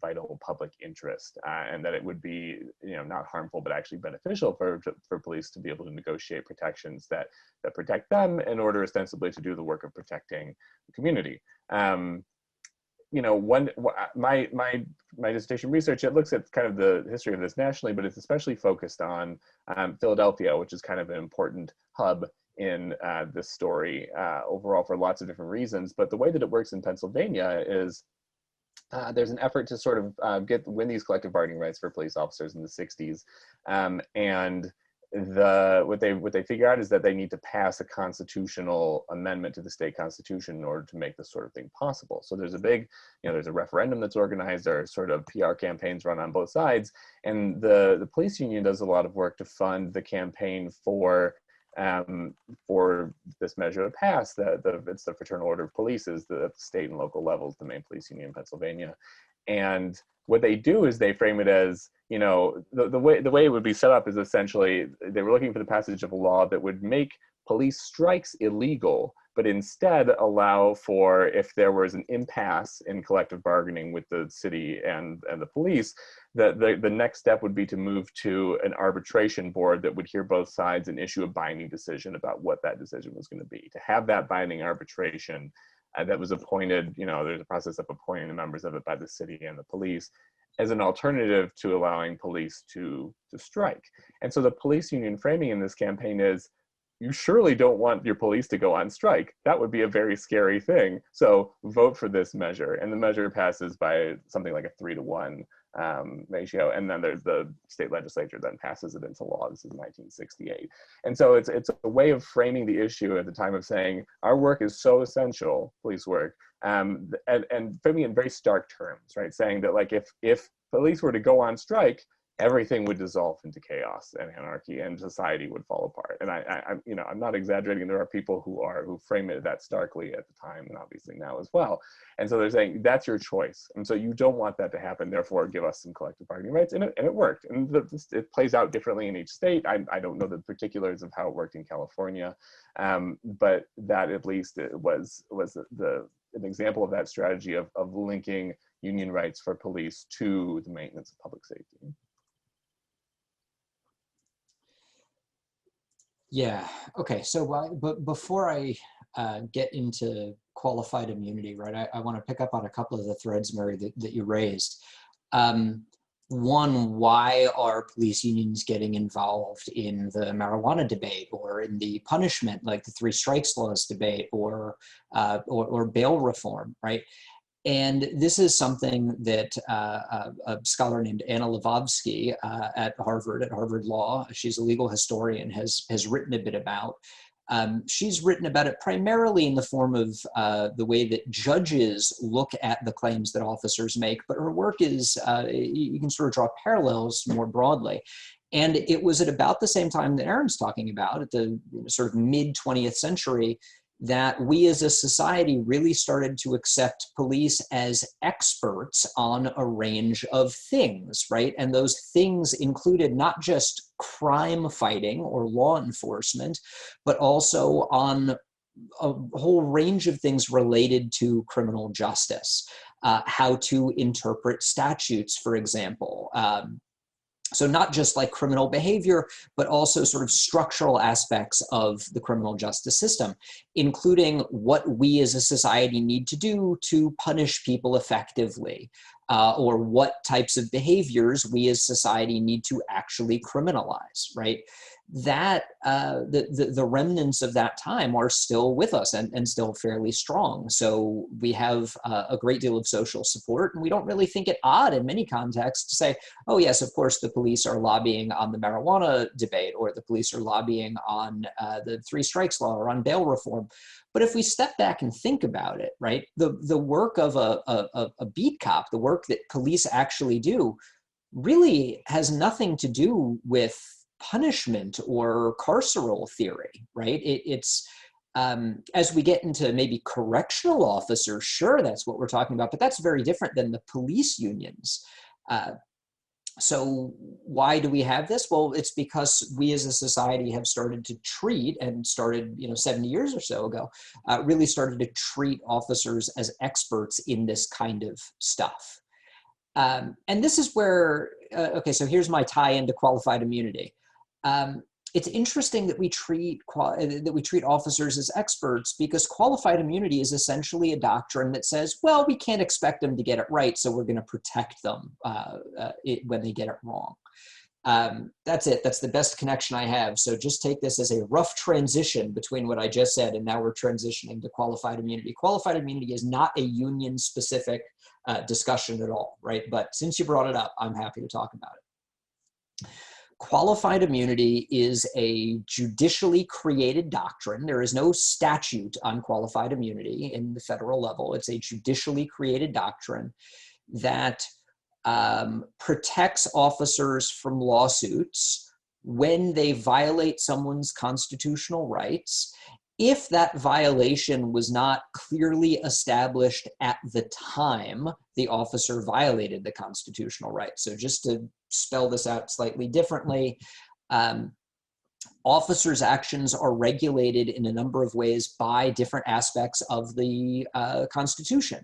vital public interest, and that it would be, you know, not harmful but actually beneficial for police to be able to negotiate protections that protect them in order ostensibly to do the work of protecting the community. You know, my dissertation research, it looks at kind of the history of this nationally, but it's especially focused on Philadelphia, which is kind of an important hub in this story overall for lots of different reasons. But the way that it works in Pennsylvania is there's an effort to sort of win these collective bargaining rights for police officers in the 60s, and what they figure out is that they need to pass a constitutional amendment to the state constitution in order to make this sort of thing possible. So there's a big, you know, there's a referendum that's organized, there are sort of PR campaigns run on both sides, and the police union does a lot of work to fund the campaign for this measure to pass. It's the Fraternal Order of Police, is the state and local levels, the main police union in Pennsylvania. And what they do is they frame it as, you know, the way it would be set up is essentially they were looking for the passage of a law that would make police strikes illegal, but instead allow for, if there was an impasse in collective bargaining with the city and the police, that the next step would be to move to an arbitration board that would hear both sides and issue a binding decision about what that decision was going to be. To have that binding arbitration that was appointed, you know, there's a process of appointing the members of it by the city and the police, as an alternative to allowing police to strike. And so the police union framing in this campaign is, you surely don't want your police to go on strike. That would be a very scary thing. So vote for this measure. And the measure passes by something like a 3-to-1 ratio. And then there's the state legislature then passes it into law. This is 1968. And so it's a way of framing the issue at the time of saying, our work is so essential, police work, and framing it in very stark terms, right? Saying that, like, if police were to go on strike, everything would dissolve into chaos and anarchy, and society would fall apart. And I'm not exaggerating. There are people who frame it that starkly at the time, and obviously now as well. And so they're saying that's your choice, and so you don't want that to happen. Therefore, give us some collective bargaining rights, and it worked. And it plays out differently in each state. I don't know the particulars of how it worked in California, but that at least it was an example of that strategy of linking union rights for police to the maintenance of public safety. Yeah, okay, so but before I get into qualified immunity, right, I want to pick up on a couple of the threads, Mary, that you raised. One, why are police unions getting involved in the marijuana debate, or in the punishment, like the 3 strikes laws debate, or bail reform, right? And this is something that a scholar named Anna Levski at Harvard Law, she's a legal historian, has written a bit about. She's written about it primarily in the form of the way that judges look at the claims that officers make, but her work is, you can sort of draw parallels more broadly. And it was at about the same time that Aaron's talking about, at the sort of mid-20th century, that we as a society really started to accept police as experts on a range of things, right? And those things included not just crime fighting or law enforcement, but also on a whole range of things related to criminal justice, how to interpret statutes, for example. So not just like criminal behavior, but also sort of structural aspects of the criminal justice system, including what we as a society need to do to punish people effectively, or what types of behaviors we as society need to actually criminalize, right? That the remnants of that time are still with us and still fairly strong. So we have a great deal of social support, and we don't really think it odd in many contexts to say, oh yes, of course the police are lobbying on the marijuana debate, or the police are lobbying on the 3 strikes law or on bail reform. But if we step back and think about it, right, the work of a beat cop, the work that police actually do, really has nothing to do with punishment or carceral theory, right? It's as we get into maybe correctional officers, sure, that's what we're talking about, but that's very different than the police unions. So why do we have this? Well, it's because we as a society have started to treat, and started 70 years or so ago, really started to treat officers as experts in this kind of stuff. And this is where, okay, so here's my tie into qualified immunity. It's interesting that we treat officers as experts, because qualified immunity is essentially a doctrine that says, well, we can't expect them to get it right, so we're going to protect them when they get it wrong. That's it. That's the best connection I have. So just take this as a rough transition between what I just said, and now we're transitioning to qualified immunity. Qualified immunity is not a union-specific discussion at all, right? But since you brought it up, I'm happy to talk about it. Qualified immunity is a judicially created doctrine. There is no statute on qualified immunity in the federal level. It's a judicially created doctrine that protects officers from lawsuits when they violate someone's constitutional rights, if that violation was not clearly established at the time the officer violated the constitutional right. So just to spell this out slightly differently, officers' actions are regulated in a number of ways by different aspects of the Constitution.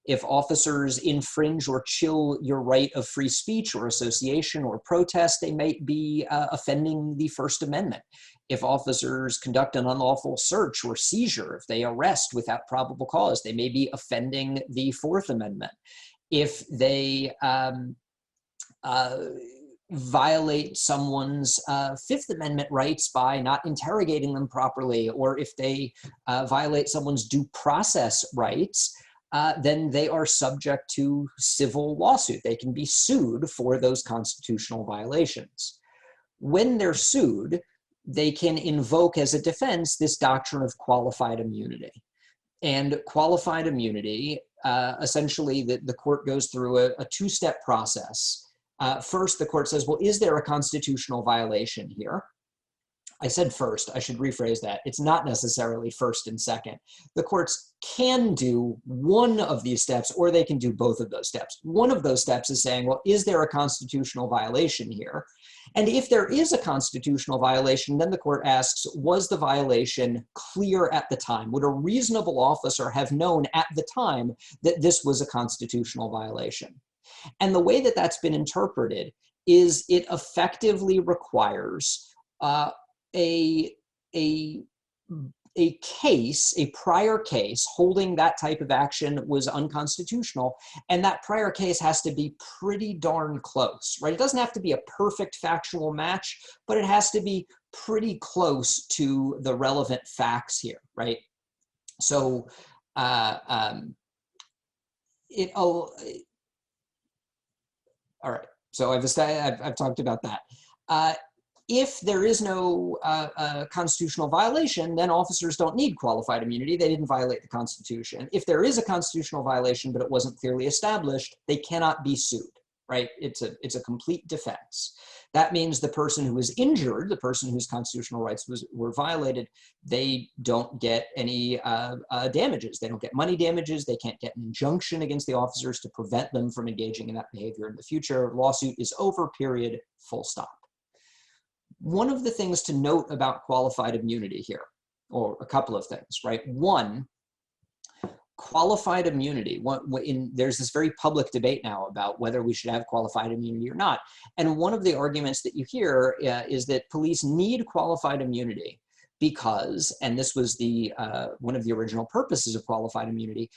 If officers infringe or chill your right of free speech or association or protest, they might be offending the First Amendment. If officers conduct an unlawful search or seizure, if they arrest without probable cause, they may be offending the Fourth Amendment. If they violate someone's Fifth Amendment rights by not interrogating them properly, or if they violate someone's due process rights, then they are subject to civil lawsuit. They can be sued for those constitutional violations. When they're sued, they can invoke as a defense this doctrine of qualified immunity. And qualified immunity, essentially the court goes through a two-step process. First, the court says, well, is there a constitutional violation here? I said first, I should rephrase that. It's not necessarily first and second. The courts can do one of these steps, or they can do both of those steps. One of those steps is saying, well, is there a constitutional violation here? And if there is a constitutional violation, then the court asks, was the violation clear at the time? Would a reasonable officer have known at the time that this was a constitutional violation? And the way that that's been interpreted is it effectively requires a prior case holding that type of action was unconstitutional, and that prior case has to be pretty darn close, right? It doesn't have to be a perfect factual match, but it has to be pretty close to the relevant facts here, right? So all right, so I've talked about that. If there is no constitutional violation, then officers don't need qualified immunity. They didn't violate the Constitution. If there is a constitutional violation, but it wasn't clearly established, they cannot be sued, right? It's a complete defense. That means the person who was injured, the person whose constitutional rights were violated, they don't get any damages. They don't get money damages. They can't get an injunction against the officers to prevent them from engaging in that behavior in the future. Lawsuit is over, period, full stop. One of the things to note about qualified immunity here, or a couple of things, right? One, qualified immunity, there's this very public debate now about whether we should have qualified immunity or not. And one of the arguments that you hear is that police need qualified immunity because, and this was one of the original purposes of qualified immunity,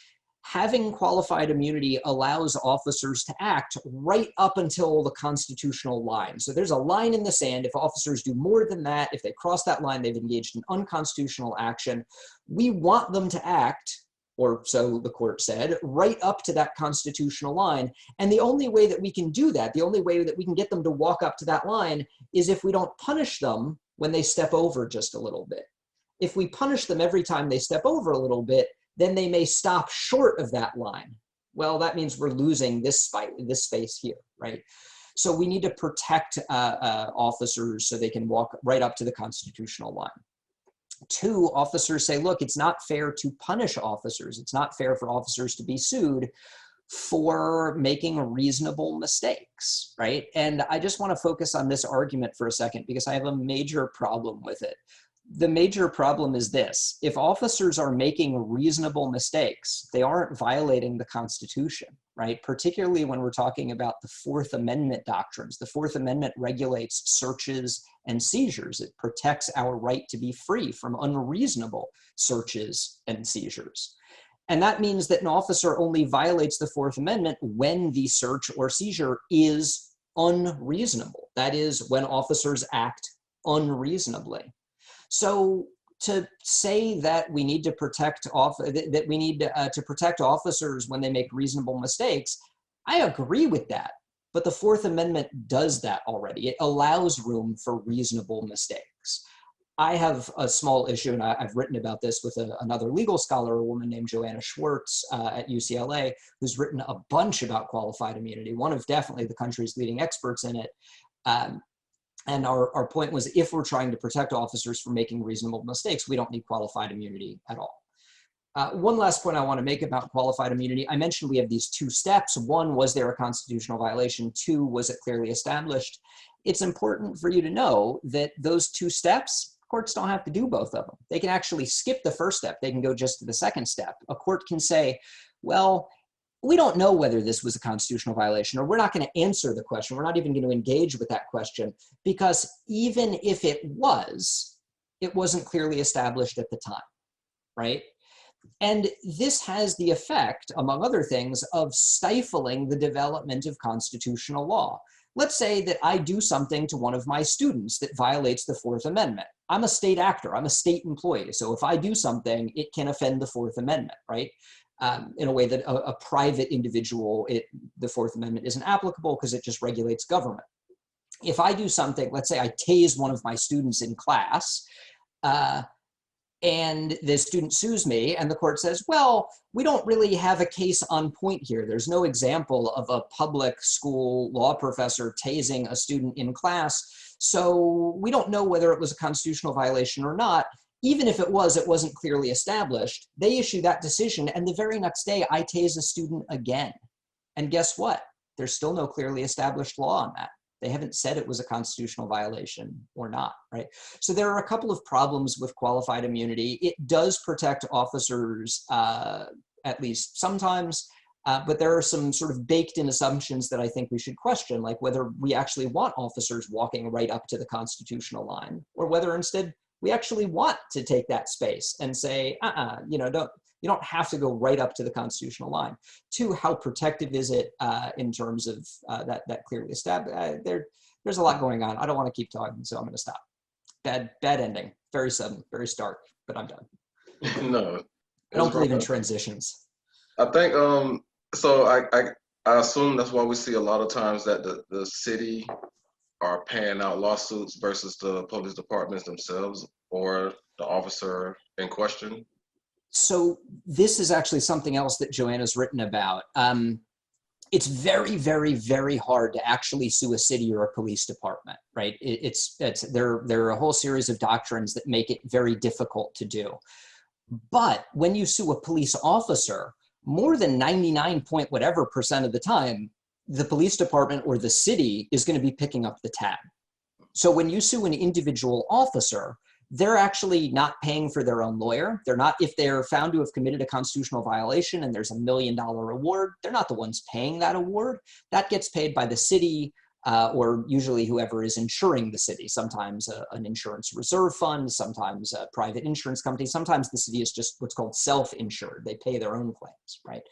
having qualified immunity allows officers to act right up until the constitutional line. So there's a line in the sand. If officers do more than that, if they cross that line, they've engaged in unconstitutional action. We want them to act, or so the court said, right up to that constitutional line. And the only way that we can do that, the only way that we can get them to walk up to that line is if we don't punish them when they step over just a little bit. If we punish them every time they step over a little bit, then they may stop short of that line. Well, that means we're losing this space here, right? So we need to protect officers so they can walk right up to the constitutional line. Two, officers say, look, it's not fair to punish officers. It's not fair for officers to be sued for making reasonable mistakes, right? And I just want to focus on this argument for a second because I have a major problem with it. The major problem is this: if officers are making reasonable mistakes, they aren't violating the Constitution, right? Particularly when we're talking about the Fourth Amendment doctrines. The Fourth Amendment regulates searches and seizures. It protects our right to be free from unreasonable searches and seizures. And that means that an officer only violates the Fourth Amendment when the search or seizure is unreasonable. That is, when officers act unreasonably. So to say that we need to protect to protect officers when they make reasonable mistakes, I agree with that. But the Fourth Amendment does that already. It allows room for reasonable mistakes. I have a small issue, and I've written about this with another legal scholar, a woman named Joanna Schwartz at UCLA, who's written a bunch about qualified immunity, one of definitely the country's leading experts in it. And our point was, if we're trying to protect officers from making reasonable mistakes, we don't need qualified immunity at all. One last point I want to make about qualified immunity. I mentioned we have these two steps. One, was there a constitutional violation? Two, was it clearly established? It's important for you to know that those two steps, courts don't have to do both of them. They can actually skip the first step. They can go just to the second step. A court can say, well, we don't know whether this was a constitutional violation, or we're not going to answer the question. We're not even going to engage with that question, because even if it wasn't clearly established at the time, right? And this has the effect, among other things, of stifling the development of constitutional law. Let's say that I do something to one of my students that violates the Fourth Amendment. I'm a state actor, I'm a state employee. So if I do something, it can offend the Fourth Amendment, right? In a way that a private individual, the Fourth Amendment isn't applicable because it just regulates government. If I do something, let's say I tase one of my students in class, and the student sues me, and the court says, well, we don't really have a case on point here. There's no example of a public school law professor tasing a student in class, so we don't know whether it was a constitutional violation or not. Even if it wasn't clearly established. They issue that decision, and the very next day I tase a student again. And guess what? There's still no clearly established law on that. They haven't said it was a constitutional violation or not, right? So there are a couple of problems with qualified immunity. It does protect officers, at least sometimes, but there are some sort of baked-in assumptions that I think we should question, like whether we actually want officers walking right up to the constitutional line, or whether instead we actually want to take that space and say, you don't have to go right up to the constitutional line. Two, how protective is it in terms of that clearly established? There's a lot going on. I don't want to keep talking, so I'm going to stop. Bad ending. Very sudden, very stark, but I'm done. No. I don't believe in transitions. I think, so I assume that's why we see a lot of times that the city are paying out lawsuits versus the police departments themselves or the officer in question? So this is actually something else that Joanna's written about. It's very, very, very hard to actually sue a city or a police department, right? There are a whole series of doctrines that make it very difficult to do. But when you sue a police officer, more than 99 point whatever % of the time, the police department or the city is going to be picking up the tab. So when you sue an individual officer, they're actually not paying for their own lawyer. They're not, if they're found to have committed a constitutional violation and there's $1 million award, they're not the ones paying that award. That gets paid by the city or usually whoever is insuring the city. Sometimes an insurance reserve fund, sometimes a private insurance company. Sometimes the city is just what's called self-insured. They pay their own claims, right?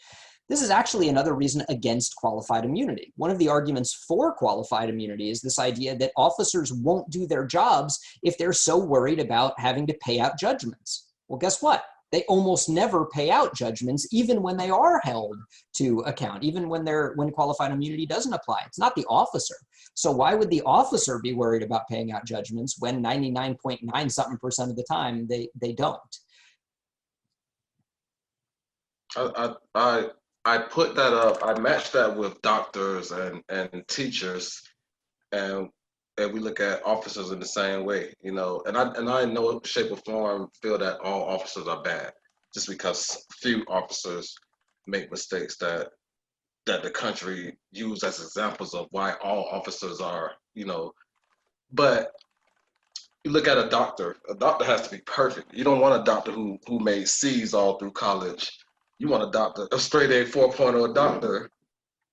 This is actually another reason against qualified immunity. One of the arguments for qualified immunity is this idea that officers won't do their jobs if they're so worried about having to pay out judgments. Well, guess what? They almost never pay out judgments, even when they are held to account, even when qualified immunity doesn't apply. It's not the officer. So why would the officer be worried about paying out judgments when 99.9 something % of the time they don't? I put that up. I matched that with doctors and teachers, and we look at officers in the same way, you know. And I in no shape or form feel that all officers are bad, just because few officers make mistakes that the country use as examples of why all officers are, you know. But you look at a doctor. A doctor has to be perfect. You don't want a doctor who made C's all through college. You want a straight A 4.0 doctor,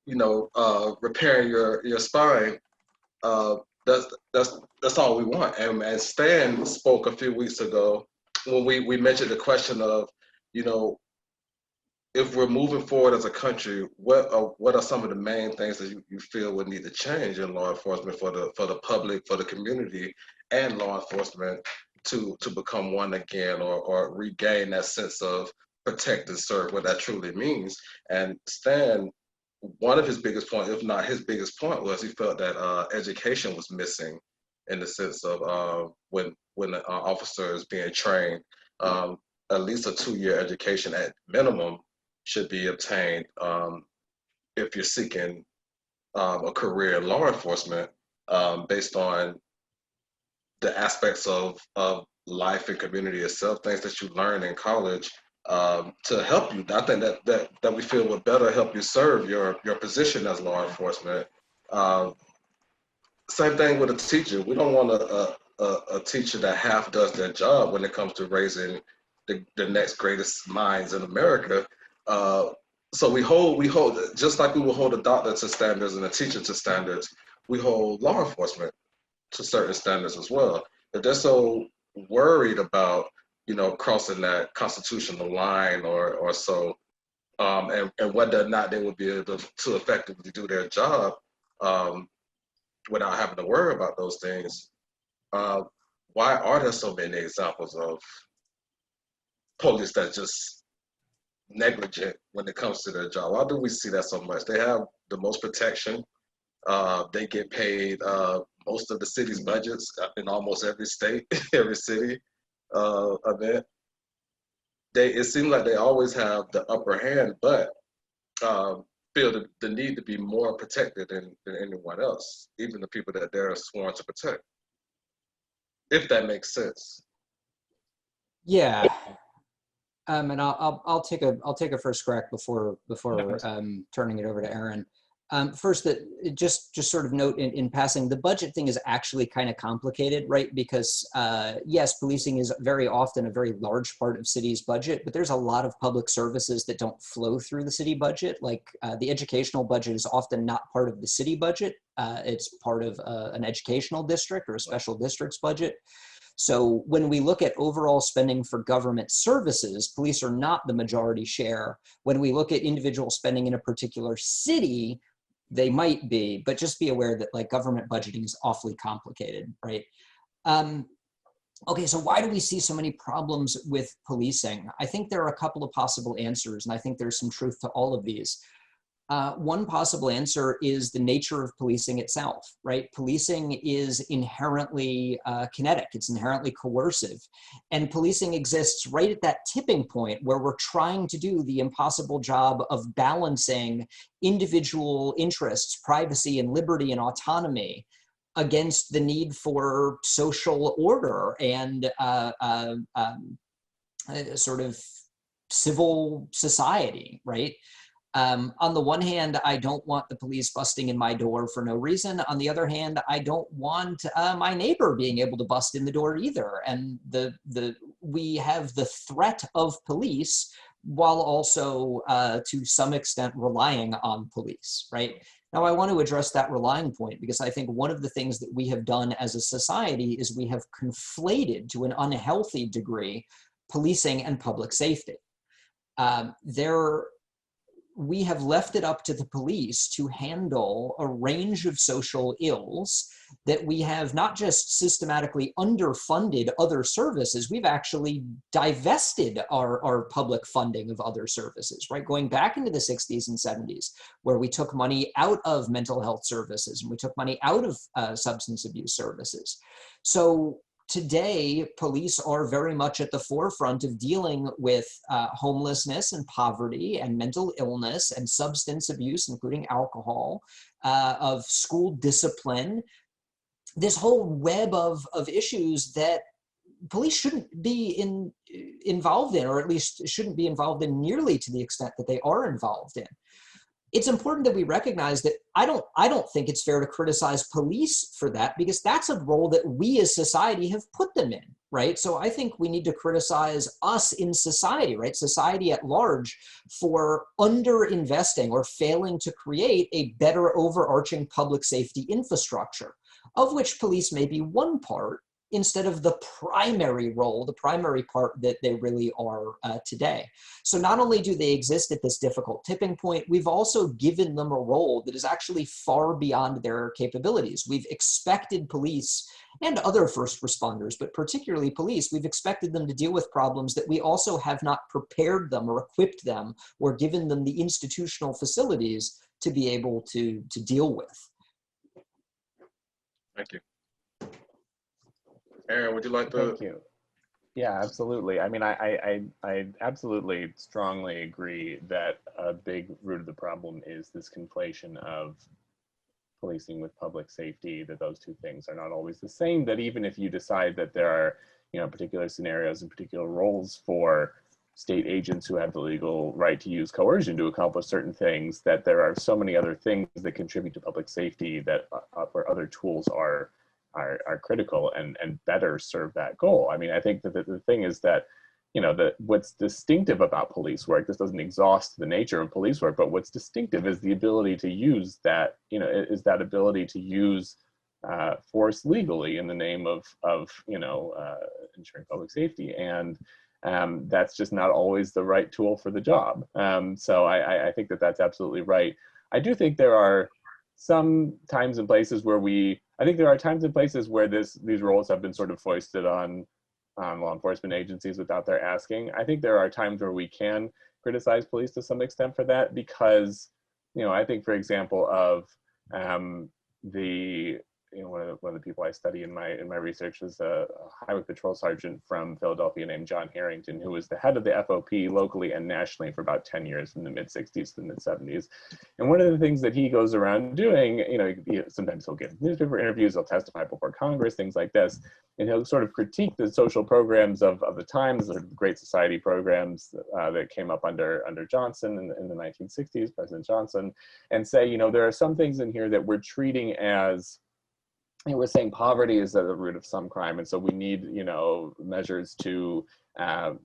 you know, repairing your spine. That's all we want. And Stan spoke a few weeks ago when we mentioned the question of, you know, if we're moving forward as a country, what are some of the main things that you feel would need to change in law enforcement for the public, for the community, and law enforcement to become one again or regain that sense of protect and serve, what that truly means? And Stan, one of his biggest points, if not his biggest point, was he felt that education was missing in the sense of when an officer is being trained, at least a 2-year education at minimum should be obtained if you're seeking a career in law enforcement based on the aspects of life and community itself, things that you learn in college to help you. I think that we feel would better help you serve your position as law enforcement. Same thing with a teacher. We don't want a teacher that half does their job when it comes to raising the next greatest minds in America. So we hold just like we will hold a doctor to standards and a teacher to standards, we hold law enforcement to certain standards as well. If they're so worried about, you know, crossing that constitutional line or so, and whether or not they would be able to effectively do their job without having to worry about those things, why are there so many examples of police that just negligent when it comes to their job? Why do we see that so much? They have the most protection. They get paid most of the city's budgets in almost every state, every city event. It seems like they always have the upper hand, but feel the need to be more protected than anyone else, even the people that they're sworn to protect. If that makes sense. Yeah. And I'll take a first crack before turning it over to Aaron. First, that just sort of note in passing, the budget thing is actually kind of complicated, right? Because yes, policing is very often a very large part of city's budget, but there's a lot of public services that don't flow through the city budget. Like the educational budget is often not part of the city budget. It's part of an educational district or a special district's budget. So when we look at overall spending for government services, police are not the majority share. When we look at individual spending in a particular city, they might be, but just be aware that like government budgeting is awfully complicated, right? Okay, so why do we see so many problems with policing? I think there are a couple of possible answers, and I think there's some truth to all of these. One possible answer is the nature of policing itself, right? Policing is inherently kinetic, it's inherently coercive. And policing exists right at that tipping point where we're trying to do the impossible job of balancing individual interests, privacy and liberty and autonomy against the need for social order and sort of civil society, right? On the one hand, I don't want the police busting in my door for no reason. On the other hand, I don't want my neighbor being able to bust in the door either. And we have the threat of police while also, to some extent, relying on police, right? Now, I want to address that relying point because I think one of the things that we have done as a society is we have conflated to an unhealthy degree policing and public safety. We have left it up to the police to handle a range of social ills that we have not just systematically underfunded other services, we've actually divested our public funding of other services, right? Going back into the 60s and 70s, where we took money out of mental health services and we took money out of substance abuse services. So today, police are very much at the forefront of dealing with homelessness and poverty and mental illness and substance abuse, including alcohol, of school discipline, this whole web of issues that police shouldn't be involved in, or at least shouldn't be involved in nearly to the extent that they are involved in. It's important that we recognize that I don't think it's fair to criticize police for that, because that's a role that we as society have put them in, right? So I think we need to criticize us in society, right? Society at large for underinvesting or failing to create a better overarching public safety infrastructure, of which police may be one part, instead of the primary role, the primary part that they really are today. So not only do they exist at this difficult tipping point, we've also given them a role that is actually far beyond their capabilities. We've expected police and other first responders, but particularly police, we've expected them to deal with problems that we also have not prepared them or equipped them or given them the institutional facilities to be able to deal with. Thank you. Aaron, would you like to? Thank you. Yeah, absolutely. I mean, I absolutely strongly agree that a big root of the problem is this conflation of policing with public safety, that those two things are not always the same, that even if you decide that there are, particular scenarios and particular roles for state agents who have the legal right to use coercion to accomplish certain things, that there are so many other things that contribute to public safety that where other tools are critical and better serve that goal. I mean, I think that the thing is that, what's distinctive about police work, this doesn't exhaust the nature of police work, but what's distinctive is the ability to use that, is that ability to use force legally in the name of ensuring public safety. And that's just not always the right tool for the job. So I think that that's absolutely right. I do think there are some times and places where these roles have been sort of foisted on law enforcement agencies without their asking. I think there are times where we can criticize police to some extent for that, because, I think, for example, of one of the people I study in my research was a highway patrol sergeant from Philadelphia named John Harrington, who was the head of the FOP locally and nationally for about 10 years, from the mid-60s to the mid-70s. And one of the things that he goes around doing, sometimes he'll give newspaper interviews, he'll testify before Congress, things like this, and he'll sort of critique the social programs of the times, the Great Society programs that came up under Johnson in the 1960s, President Johnson, and say, there are some things in here that we're treating as, we're saying poverty is at the root of some crime, and so we need, measures to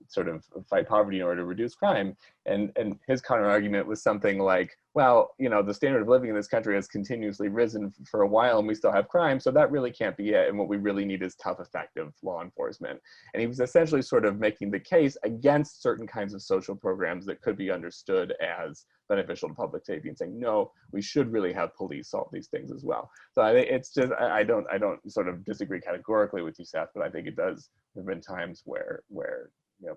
sort of fight poverty in order to reduce crime. And his counter argument was something like, well, the standard of living in this country has continuously risen for a while and we still have crime, so that really can't be it. And what we really need is tough, effective law enforcement. And he was essentially sort of making the case against certain kinds of social programs that could be understood as beneficial to public safety, and saying, no, we should really have police solve these things as well. So I think it's just, I don't sort of disagree categorically with you, Seth, but I think it does, there have been times where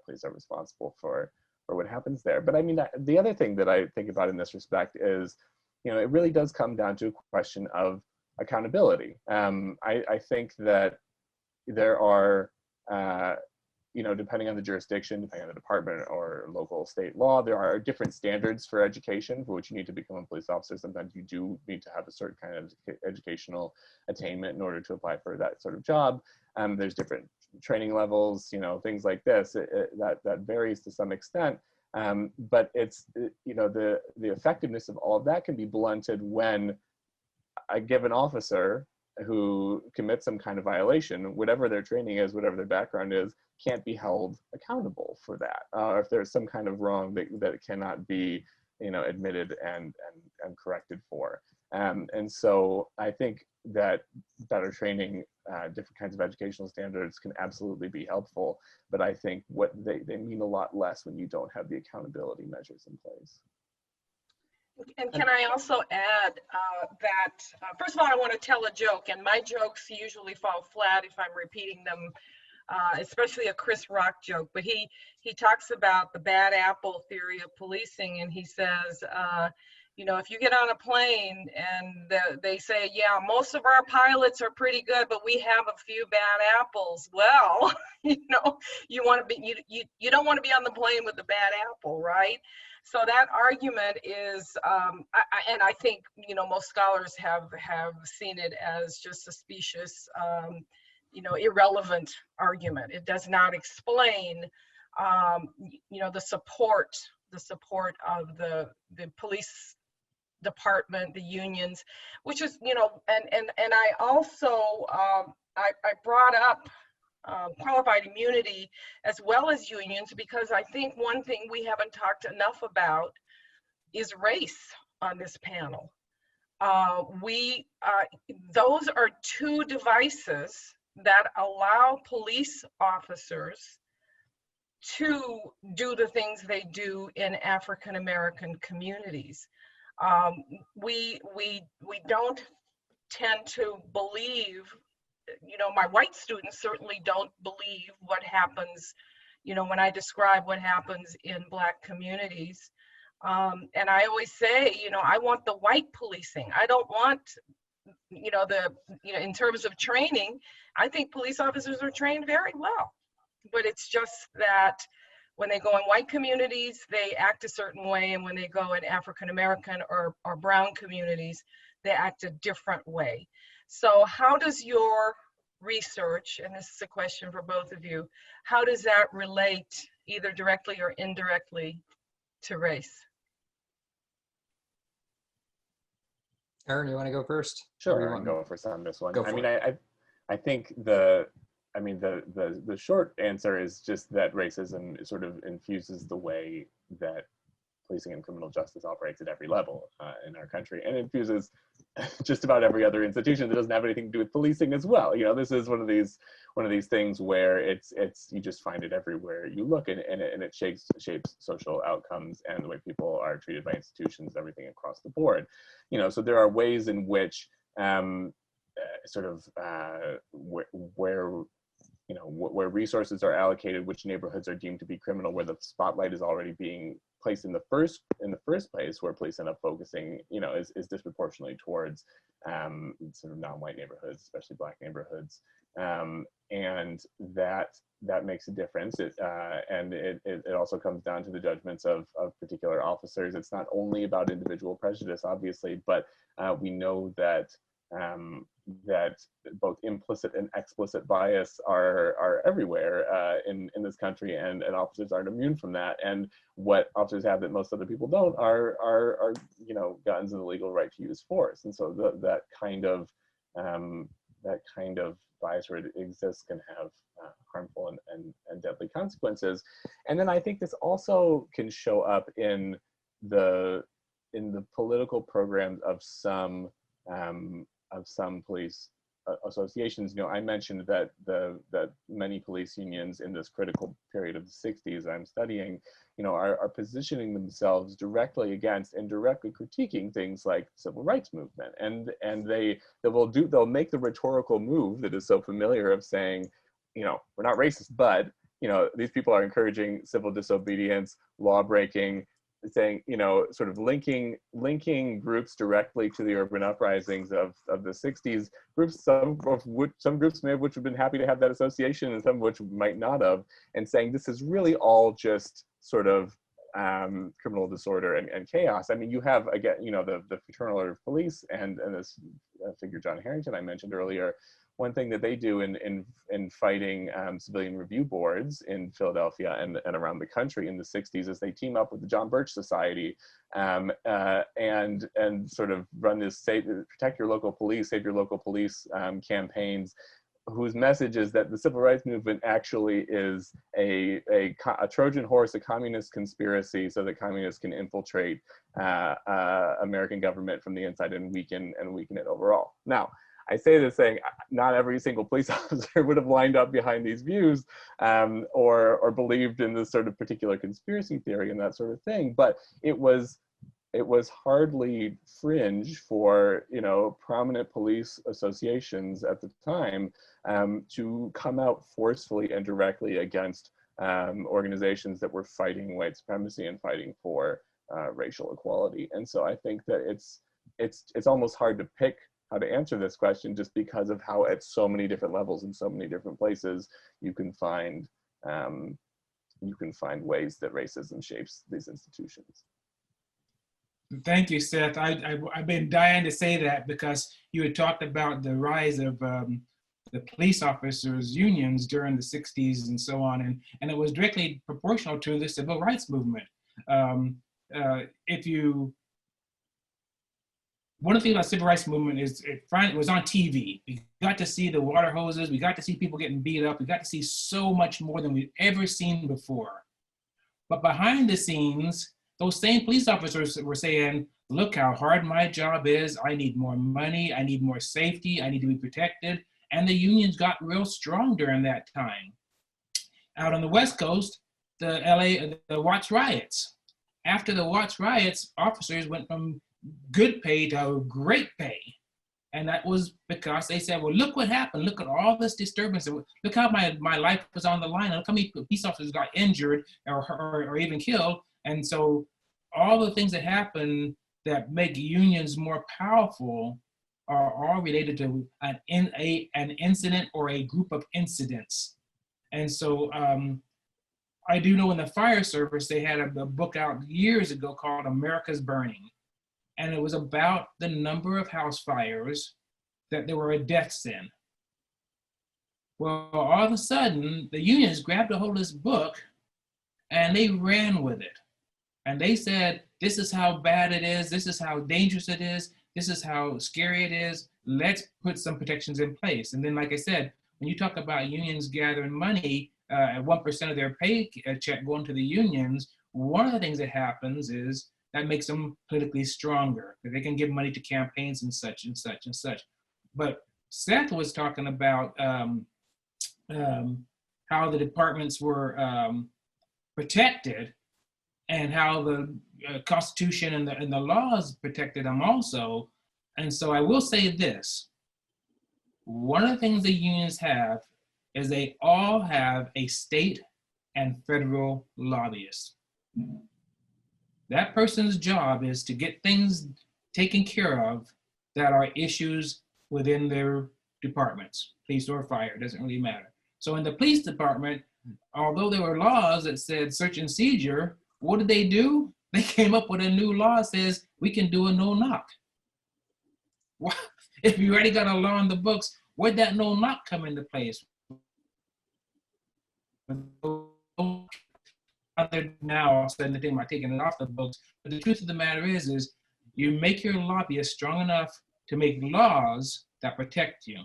police are responsible for what happens there. But I mean, the other thing that I think about in this respect is, it really does come down to a question of accountability. I think that there are, depending on the jurisdiction, depending on the department or local state law, there are different standards for education for which you need to become a police officer. Sometimes you do need to have a certain kind of educational attainment in order to apply for that sort of job. There's different training levels, things like this. That varies to some extent. But it's, the effectiveness of all of that can be blunted when a given officer who commits some kind of violation, whatever their training is, whatever their background is, can't be held accountable for that. Or if there's some kind of wrong that cannot be, admitted and corrected for. And so I think that better training, different kinds of educational standards can absolutely be helpful, but I think what they mean a lot less when you don't have the accountability measures in place. And can I also add that, first of all, I want to tell a joke, and my jokes usually fall flat if I'm repeating them, especially a Chris Rock joke, but he talks about the bad apple theory of policing, and he says, if you get on a plane and they say, yeah, most of our pilots are pretty good, but we have a few bad apples. Well, you want to be, you don't want to be on the plane with the bad apple, right? So that argument is, and I think, most scholars have seen it as just a specious, irrelevant argument. It does not explain, the support of the police department, the unions, which is, and I also, I brought up qualified immunity as well as unions, because I think one thing we haven't talked enough about is race on this panel. Those are two devices that allow police officers to do the things they do in African American communities. We don't tend to believe, my white students certainly don't believe what happens, when I describe what happens in Black communities. And I always say, I want the white policing. I don't want, in terms of training, I think police officers are trained very well, but it's just that when they go in white communities, they act a certain way, and when they go in African American or brown communities, they act a different way. So how does your research, and this is a question for both of you, how does that relate either directly or indirectly to race? Aaron, you want to go first? Sure, I can go first on this one. Go for it. I think the short answer is just that racism sort of infuses the way that policing and criminal justice operates at every level in our country, and infuses just about every other institution that doesn't have anything to do with policing as well. This is one of these things where it's you just find it everywhere you look, and it shapes social outcomes and the way people are treated by institutions, everything across the board. So there are ways in which where resources are allocated, which neighborhoods are deemed to be criminal, where the spotlight is already being placed in the first place, where police end up focusing, is disproportionately towards sort of non-white neighborhoods, especially Black neighborhoods, and that makes a difference. It also comes down to the judgments of particular officers. It's not only about individual prejudice, obviously, but we know that that both implicit and explicit bias are everywhere in this country, and officers aren't immune from that. And what officers have that most other people don't are guns and the legal right to use force. And so that kind of bias where it exists can have harmful and deadly consequences. And then I think this also can show up in the political programs of some police associations. I mentioned that that many police unions in this critical period of the 60s I'm studying, are positioning themselves directly against and directly critiquing things like the civil rights movement, and they'll make the rhetorical move that is so familiar of saying, we're not racist, but you know, these people are encouraging civil disobedience, law breaking, saying, you know, sort of linking groups directly to the urban uprisings of the 60s, groups, some groups may have which have been happy to have that association and some of which might not have, and saying this is really all just sort of criminal disorder and chaos. I mean, you have, again, you know, the Fraternal Order of Police and this figure John Harrington I mentioned earlier. One thing that they do in fighting civilian review boards in Philadelphia and around the country in the 60s is they team up with the John Birch Society and sort of run this protect your local police, save your local police campaigns, whose message is that the civil rights movement actually is a Trojan horse, a communist conspiracy, so that communists can infiltrate American government from the inside and weaken it overall. Now, I say this saying not every single police officer would have lined up behind these views or believed in this sort of particular conspiracy theory and that sort of thing, but it was hardly fringe for, you know, prominent police associations at the time to come out forcefully and directly against organizations that were fighting white supremacy and fighting for racial equality. And so I think that it's almost hard to pick how to answer this question just because of how at so many different levels in so many different places you can find ways that racism shapes these institutions. Thank you, Seth. I've been dying to say that because you had talked about the rise of the police officers' unions during the 60s and so on, and it was directly proportional to the civil rights movement. One of the things about the civil rights movement is it was on TV. We got to see the water hoses. We got to see people getting beat up. We got to see so much more than we've ever seen before. But behind the scenes, those same police officers were saying, look how hard my job is. I need more money. I need more safety. I need to be protected. And the unions got real strong during that time. Out on the West Coast, the Watts riots. After the Watts riots, officers went from good pay to great pay. And that was because they said, well, look what happened. Look at all this disturbance. Look how my life was on the line. Look how many police officers got injured or even killed. And so all the things that happen that make unions more powerful are all related to an incident or a group of incidents. And so I do know in the fire service, they had a book out years ago called America's Burning. And it was about the number of house fires that there were deaths in. Well, all of a sudden, the unions grabbed a hold of this book and they ran with it. And they said, this is how bad it is. This is how dangerous it is. This is how scary it is. Let's put some protections in place. And then, like I said, when you talk about unions gathering money, 1% of their pay check going to the unions, one of the things that happens is that makes them politically stronger. They can give money to campaigns and such and such and such. But Seth was talking about how the departments were protected and how the Constitution and the laws protected them also. And so I will say this. One of the things the unions have is they all have a state and federal lobbyist. That person's job is to get things taken care of that are issues within their departments, police or fire, doesn't really matter. So in the police department, although there were laws that said search and seizure, what did they do? They came up with a new law that says we can do a no knock. Well, if you already got a law in the books, where'd that no knock come into place? Now, all of a sudden, they might taking it off the books. But the truth of the matter is you make your lobbyist strong enough to make laws that protect you.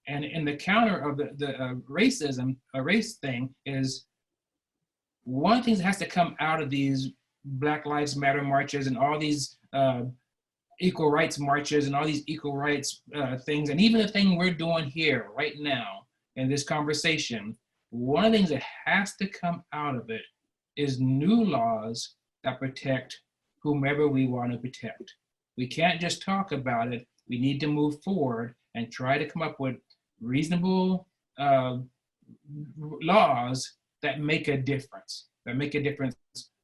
And in the counter of the racism, a race thing is one of the things that has to come out of these Black Lives Matter marches and all these equal rights marches and all these equal rights things, and even the thing we're doing here right now in this conversation, one of the things that has to come out of it is new laws that protect whomever we want to protect. We can't just talk about it. We need to move forward and try to come up with reasonable laws that make a difference,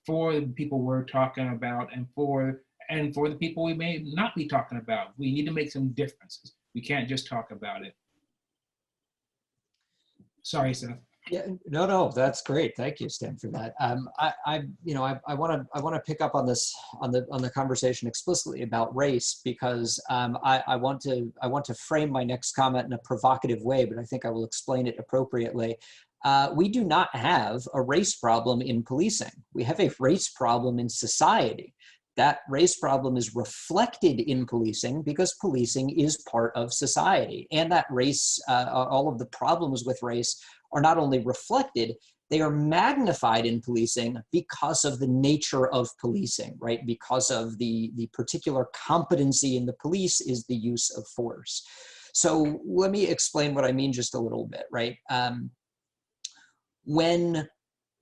for the people we're talking about and for the people we may not be talking about. We need to make some differences. We can't just talk about it. Sorry, Seth. Yeah, no, that's great. Thank you, Stan, for that. I want to pick up on this on the conversation explicitly about race because I want to frame my next comment in a provocative way, but I think I will explain it appropriately. We do not have a race problem in policing. We have a race problem in society. That race problem is reflected in policing because policing is part of society, and that race, all of the problems with race are not only reflected, they are magnified in policing because of the nature of policing, right? Because of the particular competency in the police is the use of force. So let me explain what I mean just a little bit, right? When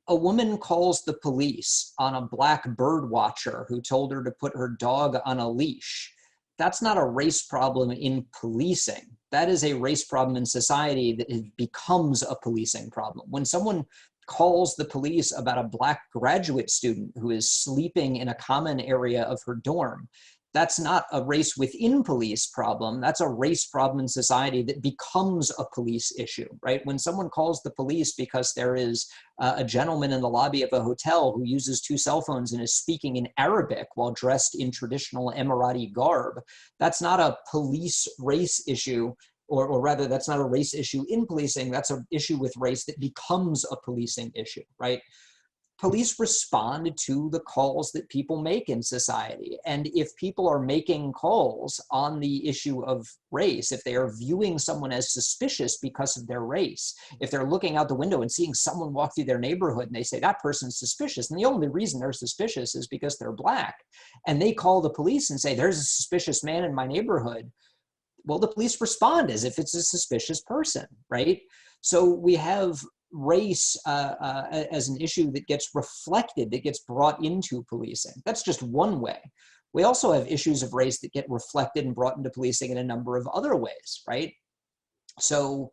a woman calls the police on a black bird watcher who told her to put her dog on a leash, that's not a race problem in policing. That is a race problem in society that becomes a policing problem. When someone calls the police about a black graduate student who is sleeping in a common area of her dorm, that's not a race within police problem. That's a race problem in society that becomes a police issue, right? When someone calls the police because there is a gentleman in the lobby of a hotel who uses 2 cell phones and is speaking in Arabic while dressed in traditional Emirati garb, that's not a police race issue, or rather that's not a race issue in policing, that's an issue with race that becomes a policing issue, right? Police respond to the calls that people make in society. And if people are making calls on the issue of race, if they are viewing someone as suspicious because of their race, if they're looking out the window and seeing someone walk through their neighborhood and they say that person's suspicious, and the only reason they're suspicious is because they're black, and they call the police and say, there's a suspicious man in my neighborhood, well, the police respond as if it's a suspicious person, right? So we have race as an issue that gets reflected, that gets brought into policing. That's just one way. We also have issues of race that get reflected and brought into policing in a number of other ways, right? So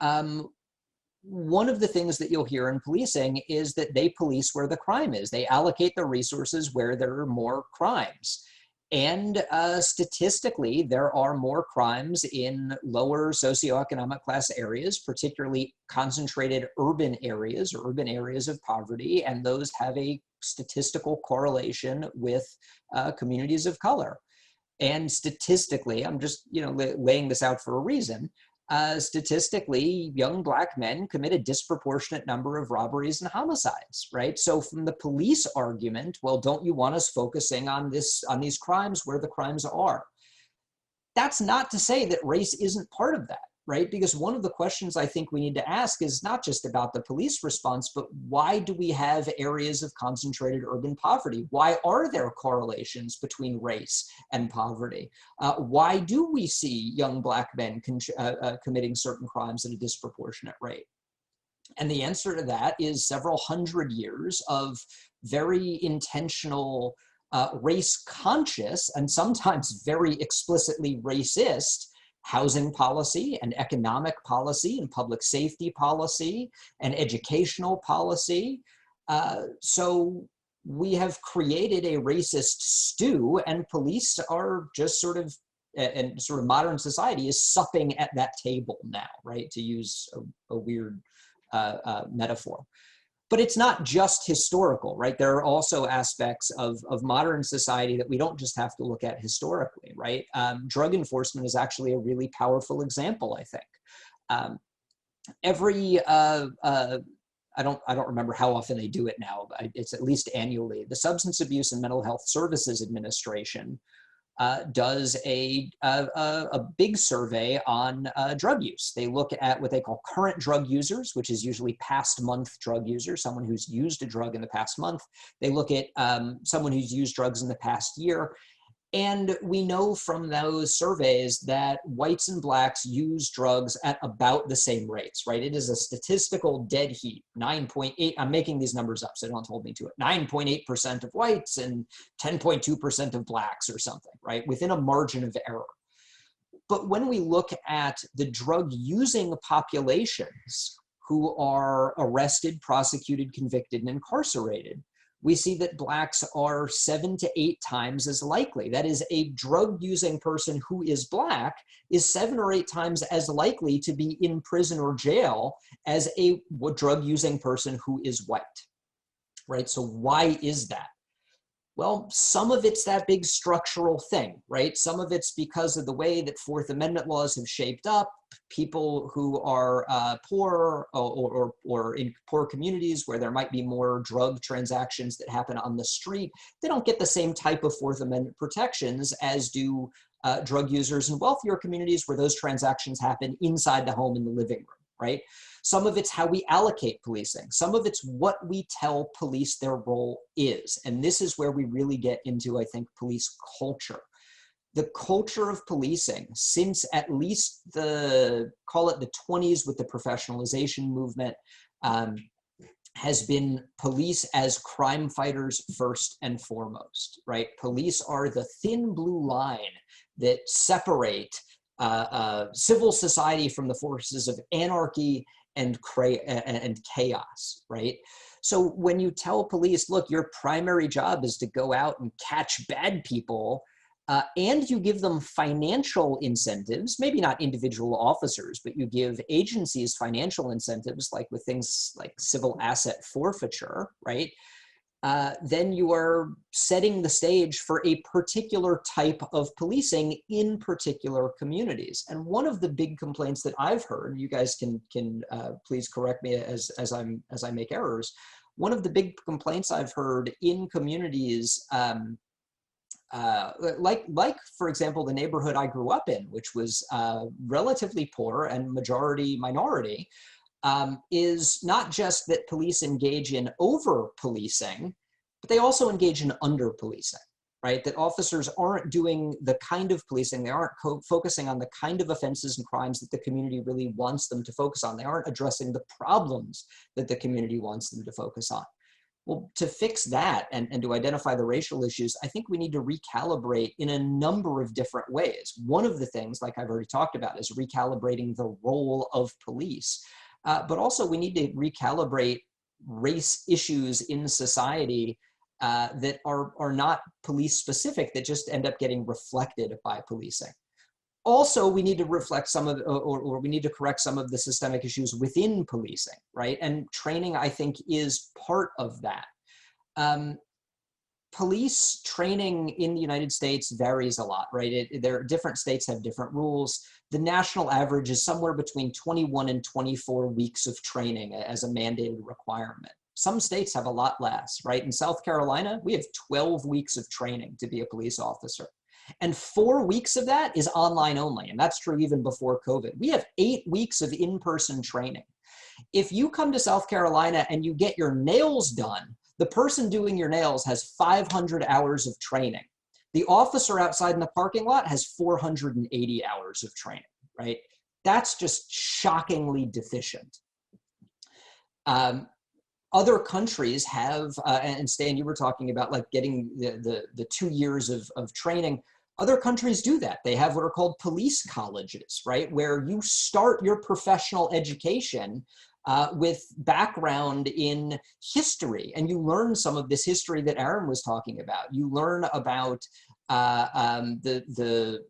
one of the things that you'll hear in policing is that they police where the crime is. They allocate the resources where there are more crimes. And statistically, there are more crimes in lower socioeconomic class areas, particularly concentrated urban areas or urban areas of poverty, and those have a statistical correlation with communities of color. And statistically, I'm just laying this out for a reason, statistically, young black men commit a disproportionate number of robberies and homicides, right? So from the police argument, well, don't you want us focusing on these crimes where the crimes are? That's not to say that race isn't part of that, right? Because one of the questions I think we need to ask is not just about the police response, but why do we have areas of concentrated urban poverty? Why are there correlations between race and poverty? Why do we see young black men committing certain crimes at a disproportionate rate? And the answer to that is several hundred years of very intentional race conscious and sometimes very explicitly racist housing policy and economic policy and public safety policy and educational policy. So we have created a racist stew, and police are just and modern society is supping at that table now, right? To use a weird metaphor. But it's not just historical, right? There are also aspects of modern society that we don't just have to look at historically, right? Drug enforcement is actually a really powerful example, I think. I don't remember how often they do it now, but it's at least annually. The Substance Abuse and Mental Health Services Administration does a big survey on drug use. They look at what they call current drug users, which is usually past month drug users, someone who's used a drug in the past month. They look at someone who's used drugs in the past year. And we know from those surveys that whites and blacks use drugs at about the same rates, right? It is a statistical dead heat, 9.8, I'm making these numbers up, so don't hold me to it, 9.8% of whites and 10.2% of blacks or something, right? Within a margin of error. But when we look at the drug using populations who are arrested, prosecuted, convicted, and incarcerated, we see that Blacks are 7 to 8 times as likely. That is, a drug-using person who is Black is 7 or 8 times as likely to be in prison or jail as a drug-using person who is white, right? So why is that? Well, some of it's that big structural thing, right? Some of it's because of the way that Fourth Amendment laws have shaped up. People who are poor or in poor communities where there might be more drug transactions that happen on the street, they don't get the same type of Fourth Amendment protections as do drug users in wealthier communities where those transactions happen inside the home in the living room, right? Some of it's how we allocate policing. Some of it's what we tell police their role is. And this is where we really get into, I think, police culture. The culture of policing, since at least call it the 20s with the professionalization movement, has been police as crime fighters first and foremost, right? Police are the thin blue line that separate civil society from the forces of anarchy and chaos, right? So when you tell police, look, your primary job is to go out and catch bad people, and you give them financial incentives, maybe not individual officers, but you give agencies financial incentives, like with things like civil asset forfeiture, right? Then you are setting the stage for a particular type of policing in particular communities. And one of the big complaints that I've heard, you guys can please correct me as I make errors. One of the big complaints I've heard in communities, like for example, the neighborhood I grew up in, which was relatively poor and majority minority, is not just that police engage in over-policing, but they also engage in under-policing, right? That officers aren't doing the kind of policing, they aren't focusing on the kind of offenses and crimes that the community really wants them to focus on. They aren't addressing the problems that the community wants them to focus on. Well, to fix that and to identify the racial issues, I think we need to recalibrate in a number of different ways. One of the things, like I've already talked about, is recalibrating the role of police. But also we need to recalibrate race issues in society that are not police specific, that just end up getting reflected by policing. Also, we need to reflect some of, or we need to correct some of the systemic issues within policing, right? And training, I think, is part of that. Police training in the United States varies a lot, right? Different states have different rules. The national average is somewhere between 21 and 24 weeks of training as a mandated requirement. Some states have a lot less, right? In South Carolina, we have 12 weeks of training to be a police officer. And 4 weeks of that is online only. And that's true even before COVID. We have 8 weeks of in-person training. If you come to South Carolina and you get your nails done, the person doing your nails has 500 hours of training. The officer outside in the parking lot has 480 hours of training, right? That's just shockingly deficient. Other countries have, and Stan, you were talking about like getting the 2 years of training. Other countries do that. They have what are called police colleges, right? Where you start your professional education with background in history, and you learn some of this history that Aaron was talking about. You learn about the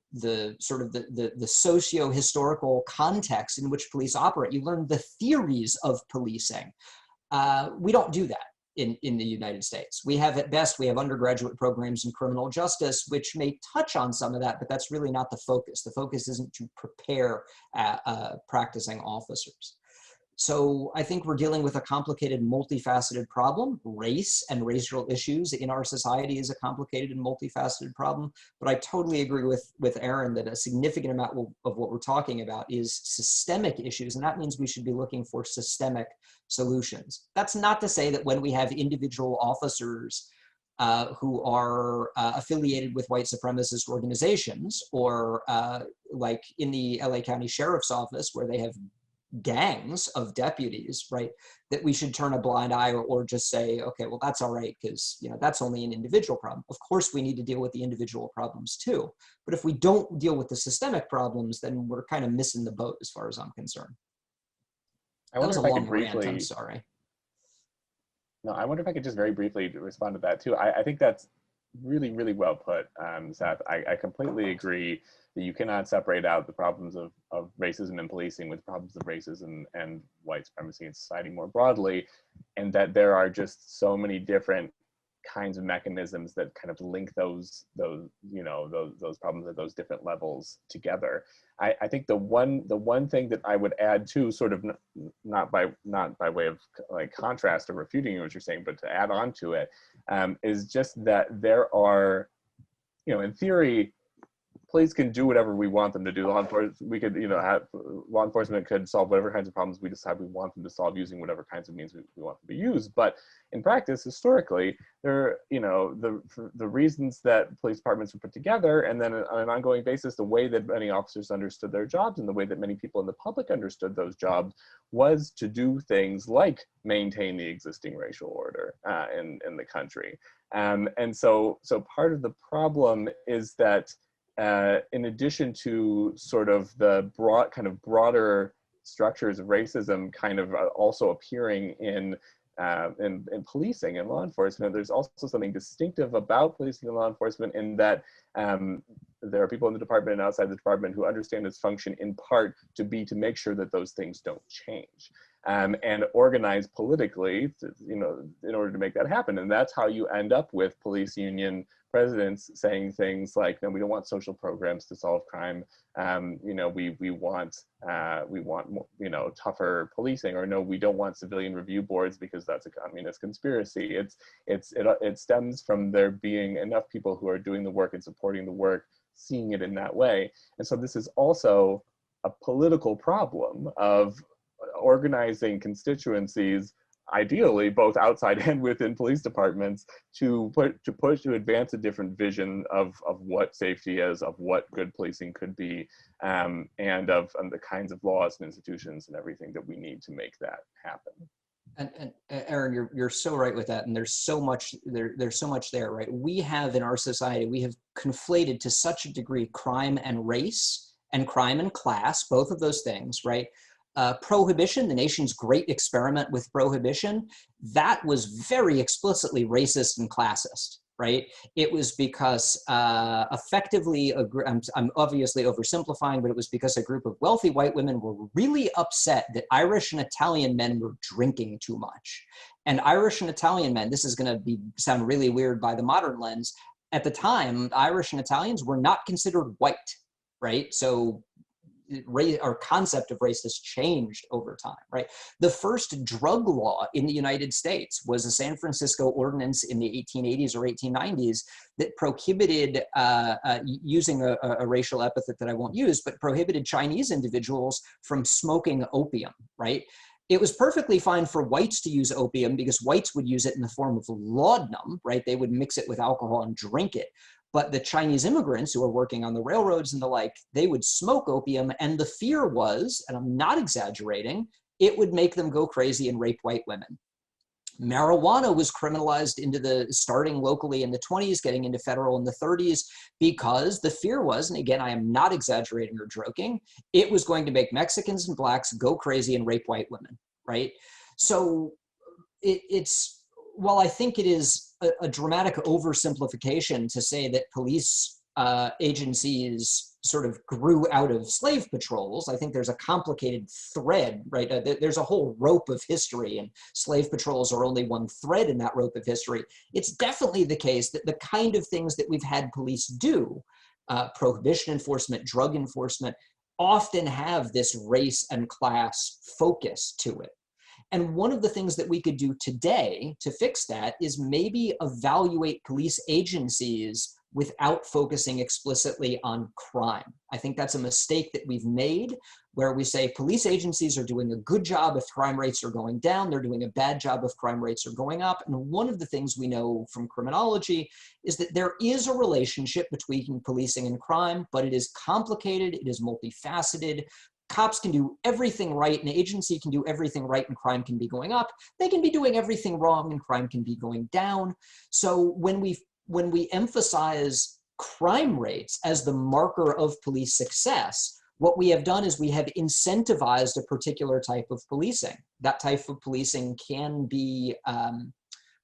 socio-historical context in which police operate. You learn the theories of policing. We don't do that in the United States. We have, at best, we have undergraduate programs in criminal justice, which may touch on some of that, but that's really not the focus. The focus isn't to prepare practicing officers. So I think we're dealing with a complicated, multifaceted problem. Race and racial issues in our society is a complicated and multifaceted problem. But I totally agree with Aaron that a significant amount of what we're talking about is systemic issues. And that means we should be looking for systemic solutions. That's not to say that when we have individual officers who are affiliated with white supremacist organizations, or like in the LA County Sheriff's Office, where they have gangs of deputies, right, that we should turn a blind eye or just say, okay, well, that's all right, because that's only an individual problem. Of course, we need to deal with the individual problems too. But if we don't deal with the systemic problems, then we're kind of missing the boat as far as I'm concerned. I That wonder was a if I could long rant, I'm briefly, sorry. no, I wonder if I could just very briefly respond to that too. I think that's really, really well put, Seth. I completely agree that you cannot separate out the problems of racism and policing with problems of racism and white supremacy in society more broadly, and that there are just so many different kinds of mechanisms that kind of link those problems at those different levels together. I think the one thing that I would add to, sort of not by way of like contrast or refuting what you're saying, but to add on to it, is just that there are, in theory, police can do whatever we want them to do. Law enforcement could solve whatever kinds of problems we decide we want them to solve using whatever kinds of means we want them to use. But in practice, historically, the reasons that police departments were put together, and then on an ongoing basis, the way that many officers understood their jobs and the way that many people in the public understood those jobs was to do things like maintain the existing racial order in the country. And so part of the problem is that in addition to sort of the broader structures of racism kind of also appearing in policing and law enforcement, there's also something distinctive about policing and law enforcement in that there are people in the department and outside the department who understand its function in part to make sure that those things don't change, and organize politically in order to make that happen. And that's how you end up with police union presidents saying things like, no, we don't want social programs to solve crime. We want tougher policing, or no, we don't want civilian review boards because that's a communist conspiracy. It stems from there being enough people who are doing the work and supporting the work, seeing it in that way. And so this is also a political problem of organizing constituencies, ideally both outside and within police departments, to advance a different vision of what safety is, of what good policing could be, and of the kinds of laws and institutions and everything that we need to make that happen. And Aaron, you're so right with that, and there's so much there, right? We have in our society, we have conflated to such a degree crime and race and crime and class, both of those things, right? Prohibition, the nation's great experiment with prohibition, that was very explicitly racist and classist, right? It was because effectively, I'm obviously oversimplifying, but it was because a group of wealthy white women were really upset that Irish and Italian men were drinking too much. And Irish and Italian men, this is going to sound really weird by the modern lens, at the time, Irish and Italians were not considered white, right? So our concept of race has changed over time, right? The first drug law in the United States was a San Francisco ordinance in the 1880s or 1890s that prohibited, using a racial epithet that I won't use, but prohibited Chinese individuals from smoking opium, right? It was perfectly fine for whites to use opium because whites would use it in the form of laudanum, right? They would mix it with alcohol and drink it. But the Chinese immigrants who were working on the railroads and the like, they would smoke opium, and the fear was, and I'm not exaggerating, it would make them go crazy and rape white women. Marijuana was criminalized starting locally in the 20s, getting into federal in the 30s, because the fear was, and again, I am not exaggerating or joking, it was going to make Mexicans and blacks go crazy and rape white women, right? So while I think it is a dramatic oversimplification to say that police agencies sort of grew out of slave patrols, I think there's a complicated thread, right? There's a whole rope of history, and slave patrols are only one thread in that rope of history. It's definitely the case that the kind of things that we've had police do, prohibition enforcement, drug enforcement, often have this race and class focus to it. And one of the things that we could do today to fix that is maybe evaluate police agencies without focusing explicitly on crime. I think that's a mistake that we've made, where we say police agencies are doing a good job if crime rates are going down, they're doing a bad job if crime rates are going up. And one of the things we know from criminology is that there is a relationship between policing and crime, but it is complicated, it is multifaceted. Cops can do everything right, an agency can do everything right, and crime can be going up. They can be doing everything wrong, and crime can be going down. So when we emphasize crime rates as the marker of police success, What we have done is we have incentivized a particular type of policing. That type of policing can be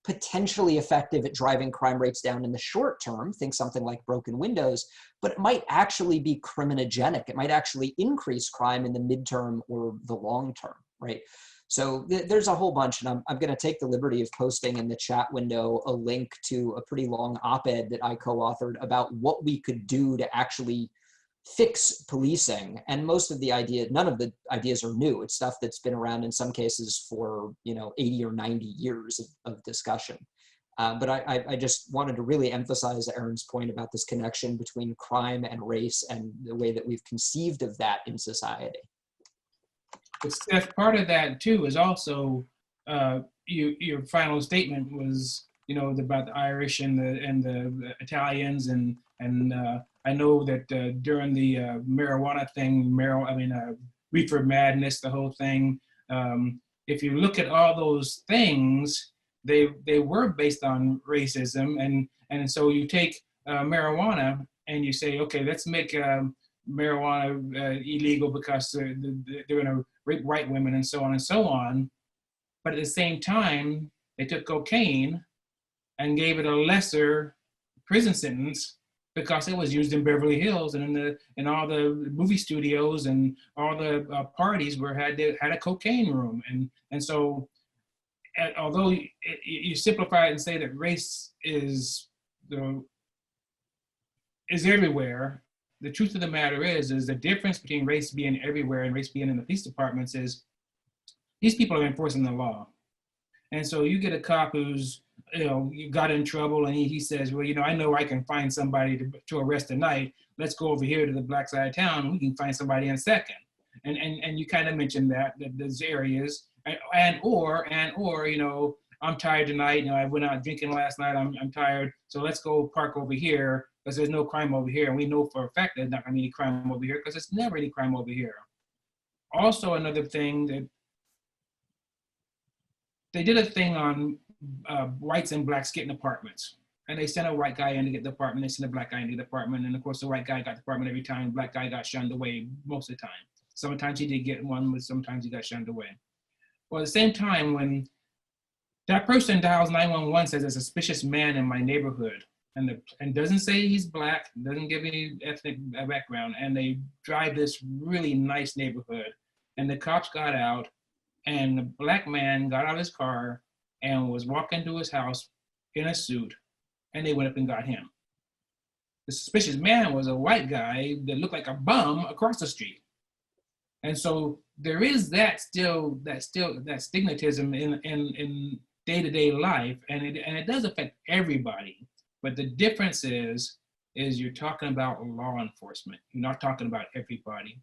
potentially effective at driving crime rates down in the short term, think something like broken windows, but it might actually be criminogenic. It might actually increase crime in the midterm or the long term, right? So there's a whole bunch, and I'm going to take the liberty of posting in the chat window a link to a pretty long op-ed that I co-authored about what we could do to actually fix policing. And most of the ideas, none of the ideas are new. It's stuff that's been around in some cases for 80 or 90 years of discussion. But I just wanted to really emphasize Aaron's point about this connection between crime and race and the way that we've conceived of that in society. But Seth, part of that too is also your final statement was about the Irish and the Italians and I know that during the marijuana thing, reefer madness, the whole thing. If you look at all those things, they were based on racism, and so you take marijuana and you say, okay, let's make marijuana illegal because they're going to rape white women and so on and so on. But at the same time, they took cocaine and gave it a lesser prison sentence because it was used in Beverly Hills and in all the movie studios and all the parties where had a cocaine room. And so although you simplify it and say that race is everywhere, the truth of the matter is the difference between race being everywhere and race being in the police departments is these people are enforcing the law. And so you get a cop who's, you got in trouble and he says, well, I know I can find somebody to arrest tonight. Let's go over here to the black side of town and we can find somebody in a second. And you kind of mentioned that there's areas or I'm tired tonight. I went out drinking last night. I'm tired. So let's go park over here because there's no crime over here. And we know for a fact there's not gonna be any crime over here because there's never any crime over here. Also, another thing that they did a thing on whites and blacks getting apartments. And they sent a white guy in to get the apartment, they sent a black guy in to get the apartment. And of course, the white guy got the apartment every time, the black guy got shunned away most of the time. Sometimes he did get one, but sometimes he got shunned away. Well, at the same time, when that person dials 911, says there's a suspicious man in my neighborhood, and doesn't say he's black, doesn't give any ethnic background, and they drive this really nice neighborhood, and the cops got out, and the black man got out of his car and was walking to his house in a suit, and they went up and got him. The suspicious man was a white guy that looked like a bum across the street. And so there is that stigmatism in day-to-day life, and it does affect everybody. But the difference is you're talking about law enforcement. You're not talking about everybody.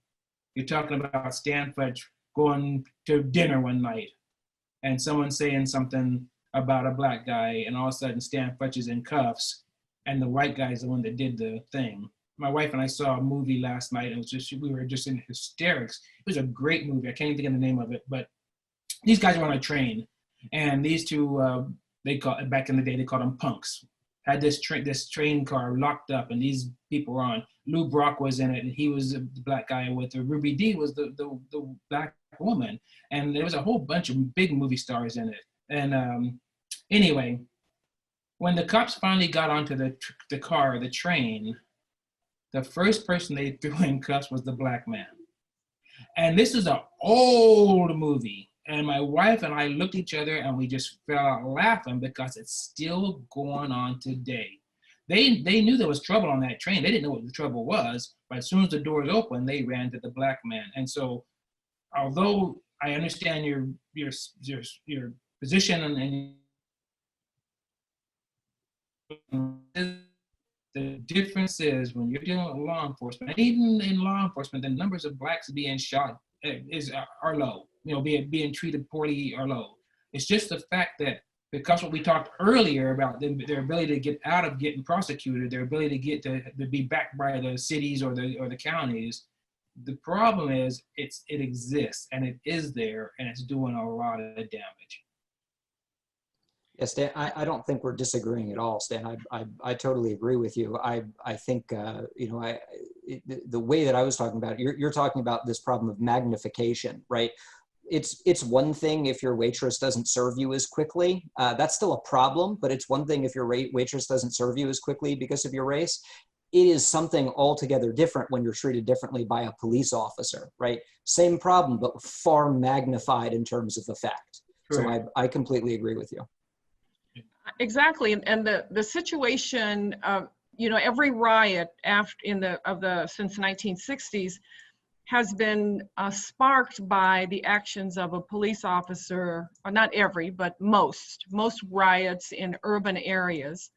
You're talking about Stan Fudge going to dinner one night and someone saying something about a black guy, and all of a sudden Stan Fudge is in cuffs and the white guy is the one that did the thing. My wife and I saw a movie last night. We were just in hysterics. It was a great movie. I can't even think of the name of it, but these guys were on a train, and these two, back in the day, they called them punks, had this train car locked up, and these people were on. Lou Brock was in it, and he was the black guy with her. Ruby Dee was the black woman, and there was a whole bunch of big movie stars in it. And anyway, when the cops finally got onto the train, the first person they threw in cuffs was the black man. And this is an old movie. And my wife and I looked at each other and we just fell out laughing because it's still going on today. They knew there was trouble on that train. They didn't know what the trouble was, but as soon as the doors opened, they ran to the black man. And so, although I understand your position and the difference is when you're dealing with law enforcement, even in law enforcement, the numbers of blacks being shot are low. Being treated poorly are low. It's just the fact that because what we talked earlier about their ability to get out of getting prosecuted, their ability to be backed by the cities or the counties, the problem is it exists and it is there and it's doing a lot of damage. Yeah, Stan, I don't think we're disagreeing at all, Stan. I totally agree with you. I think, the way that I was talking about it, you're talking about this problem of magnification, right? It's one thing if your waitress doesn't serve you as quickly. That's still a problem, but it's one thing if your waitress doesn't serve you as quickly because of your race. It is something altogether different when you're treated differently by a police officer, right? Same problem, but far magnified in terms of effect. Correct. So I completely agree with you. Exactly, and the situation, every riot since the 1960s has been sparked by the actions of a police officer, or not every, but most riots in urban areas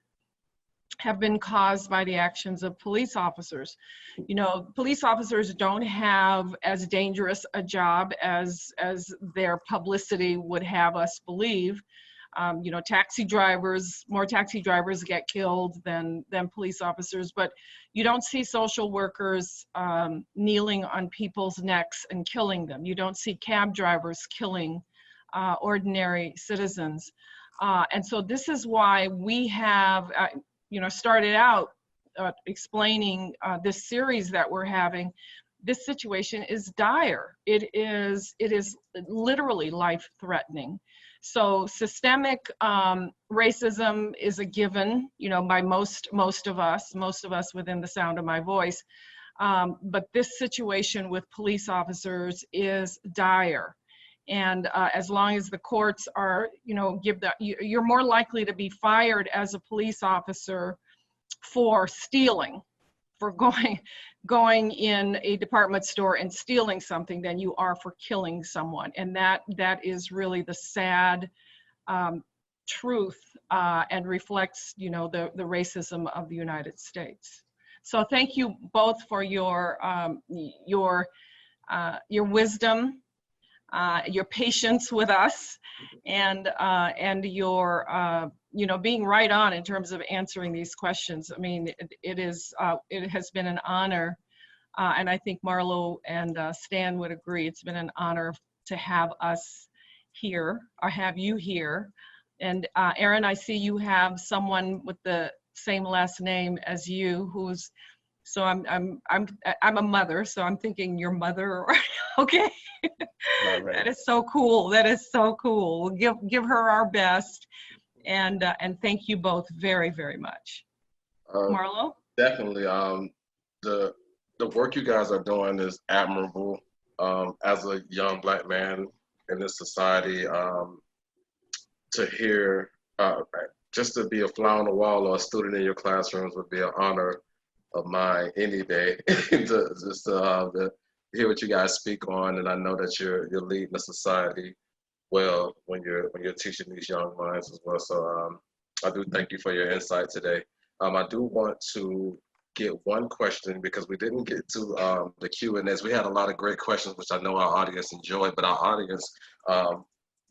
have been caused by the actions of police officers. Police officers don't have as dangerous a job as their publicity would have us believe. More taxi drivers get killed than police officers, but you don't see social workers kneeling on people's necks and killing them. You don't see cab drivers killing ordinary citizens. And so this is why we have, started out explaining this series that we're having. This situation is dire. It is literally life-threatening. So systemic racism is a given, by most of us within the sound of my voice. But this situation with police officers is dire. And as long as the courts are, you're more likely to be fired as a police officer for stealing, for going in a department store and stealing something than you are for killing someone. And that is really the sad truth and reflects, the racism of the United States. So thank you both for your wisdom, your patience with us, and your being right on in terms of answering these questions. I mean, it has been an honor, and I think Marlo and Stan would agree. It's been an honor to have us here, or have you here. And Aaron, I see you have someone with the same last name as you, who's. So I'm a mother, so I'm thinking your mother. Okay. Right. That is so cool. That is so cool. We'll give her our best, and thank you both very, very much. Marlo? Definitely. The work you guys are doing is admirable. As a young Black man in this society, to hear, just to be a fly on the wall or a student in your classrooms would be an honor of mine any day. to hear what you guys speak on, and I know that you're leading the society well when you're teaching these young minds as well. So I do thank you for your insight today. I do want to get one question, because we didn't get to the Q&As. We had a lot of great questions, which I know our audience enjoyed, but our audience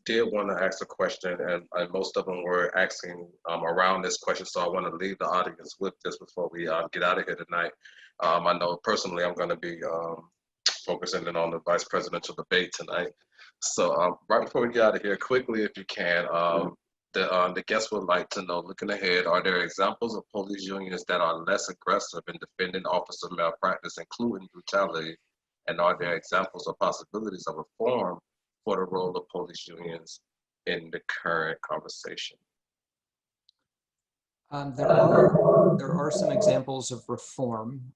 did want to ask a question, and most of them were asking around this question. So I want to leave the audience with this before we get out of here tonight. I know personally I'm going to be focusing in on the vice presidential debate tonight. So right before we get out of here, quickly, if you can, the guests would like to know, looking ahead, are there examples of police unions that are less aggressive in defending officer malpractice, including brutality? And are there examples or possibilities of reform for the role of police unions in the current conversation? There are some examples of reform.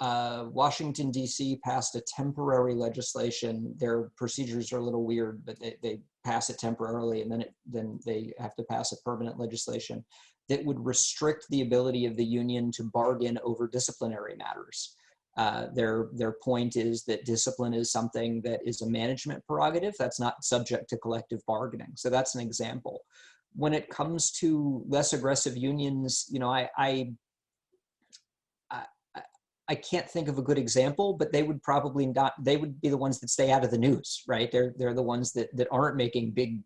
Washington, D.C. passed a temporary legislation. Their procedures are a little weird, but they pass it temporarily, and then they have to pass a permanent legislation that would restrict the ability of the union to bargain over disciplinary matters. Their point is that discipline is something that is a management prerogative that's not subject to collective bargaining. So that's an example. When it comes to less aggressive unions, I can't think of a good example, but they would probably not, they would be the ones that stay out of the news, right? They're the ones that aren't making big,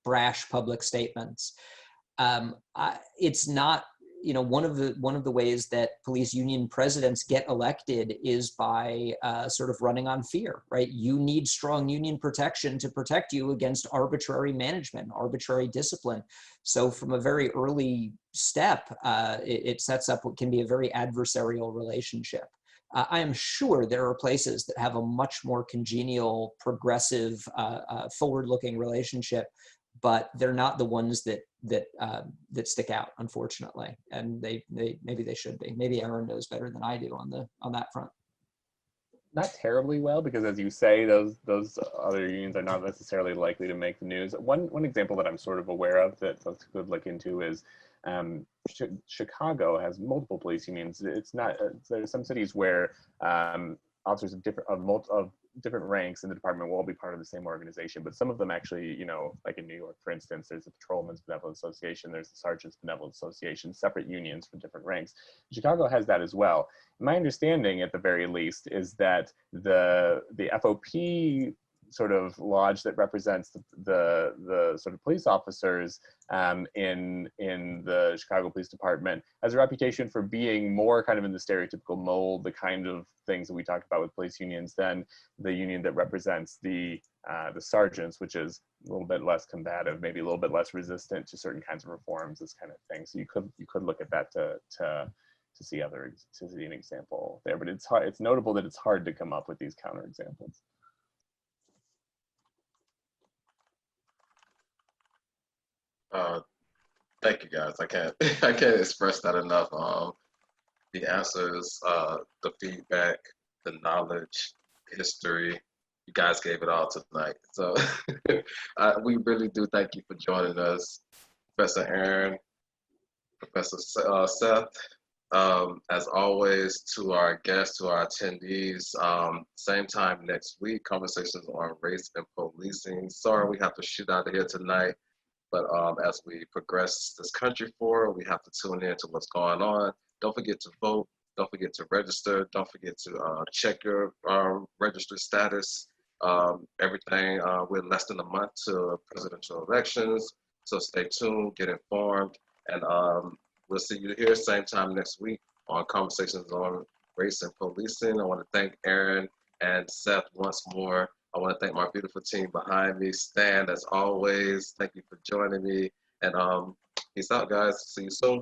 brash public statements. It's not, you know, one of the ways that police union presidents get elected is by sort of running on fear, right? You need strong union protection to protect you against arbitrary management, arbitrary discipline. So from a very early step, it sets up what can be a very adversarial relationship. I am sure there are places that have a much more congenial, progressive, forward-looking relationship, but they're not the ones that stick out, unfortunately. And maybe they should be. Maybe Aaron knows better than I do on that front. Not terribly well, because as you say, those other unions are not necessarily likely to make the news. One example that I'm sort of aware of that folks could look into is Chicago has multiple police unions. It's not there's some cities where officers of different ranks in the department will all be part of the same organization, but some of them actually, you know, like in New York, for instance, there's the Patrolmen's Benevolent Association, there's the Sergeants Benevolent Association, separate unions for different ranks. Chicago has that as well. My understanding, at the very least, is that the FOP sort of lodge that represents the sort of police officers in the Chicago Police Department has a reputation for being more kind of in the stereotypical mold, the kind of things that we talked about with police unions, than the union that represents the sergeants, which is a little bit less combative, maybe a little bit less resistant to certain kinds of reforms, this kind of thing. So you could look at that to see an example there, but it's hard. It's notable that it's hard to come up with these counterexamples. Thank you guys. I can't express that enough. The answers, the feedback, the knowledge, history, you guys gave it all tonight. So we really do thank you for joining us, Professor Aaron, Professor Seth. As always, to our guests, to our attendees, same time next week, conversations on race and policing. Sorry we have to shoot out of here tonight. But as we progress this country forward, we have to tune in to what's going on. Don't forget to vote. Don't forget to register. Don't forget to check your registered status. Everything, we're less than a month to presidential elections. So stay tuned, get informed, and we'll see you here same time next week on Conversations on Race and Policing. I want to thank Aaron and Seth once more. I want to thank my beautiful team behind me. Stan, as always, thank you for joining me. And peace out, guys. See you soon.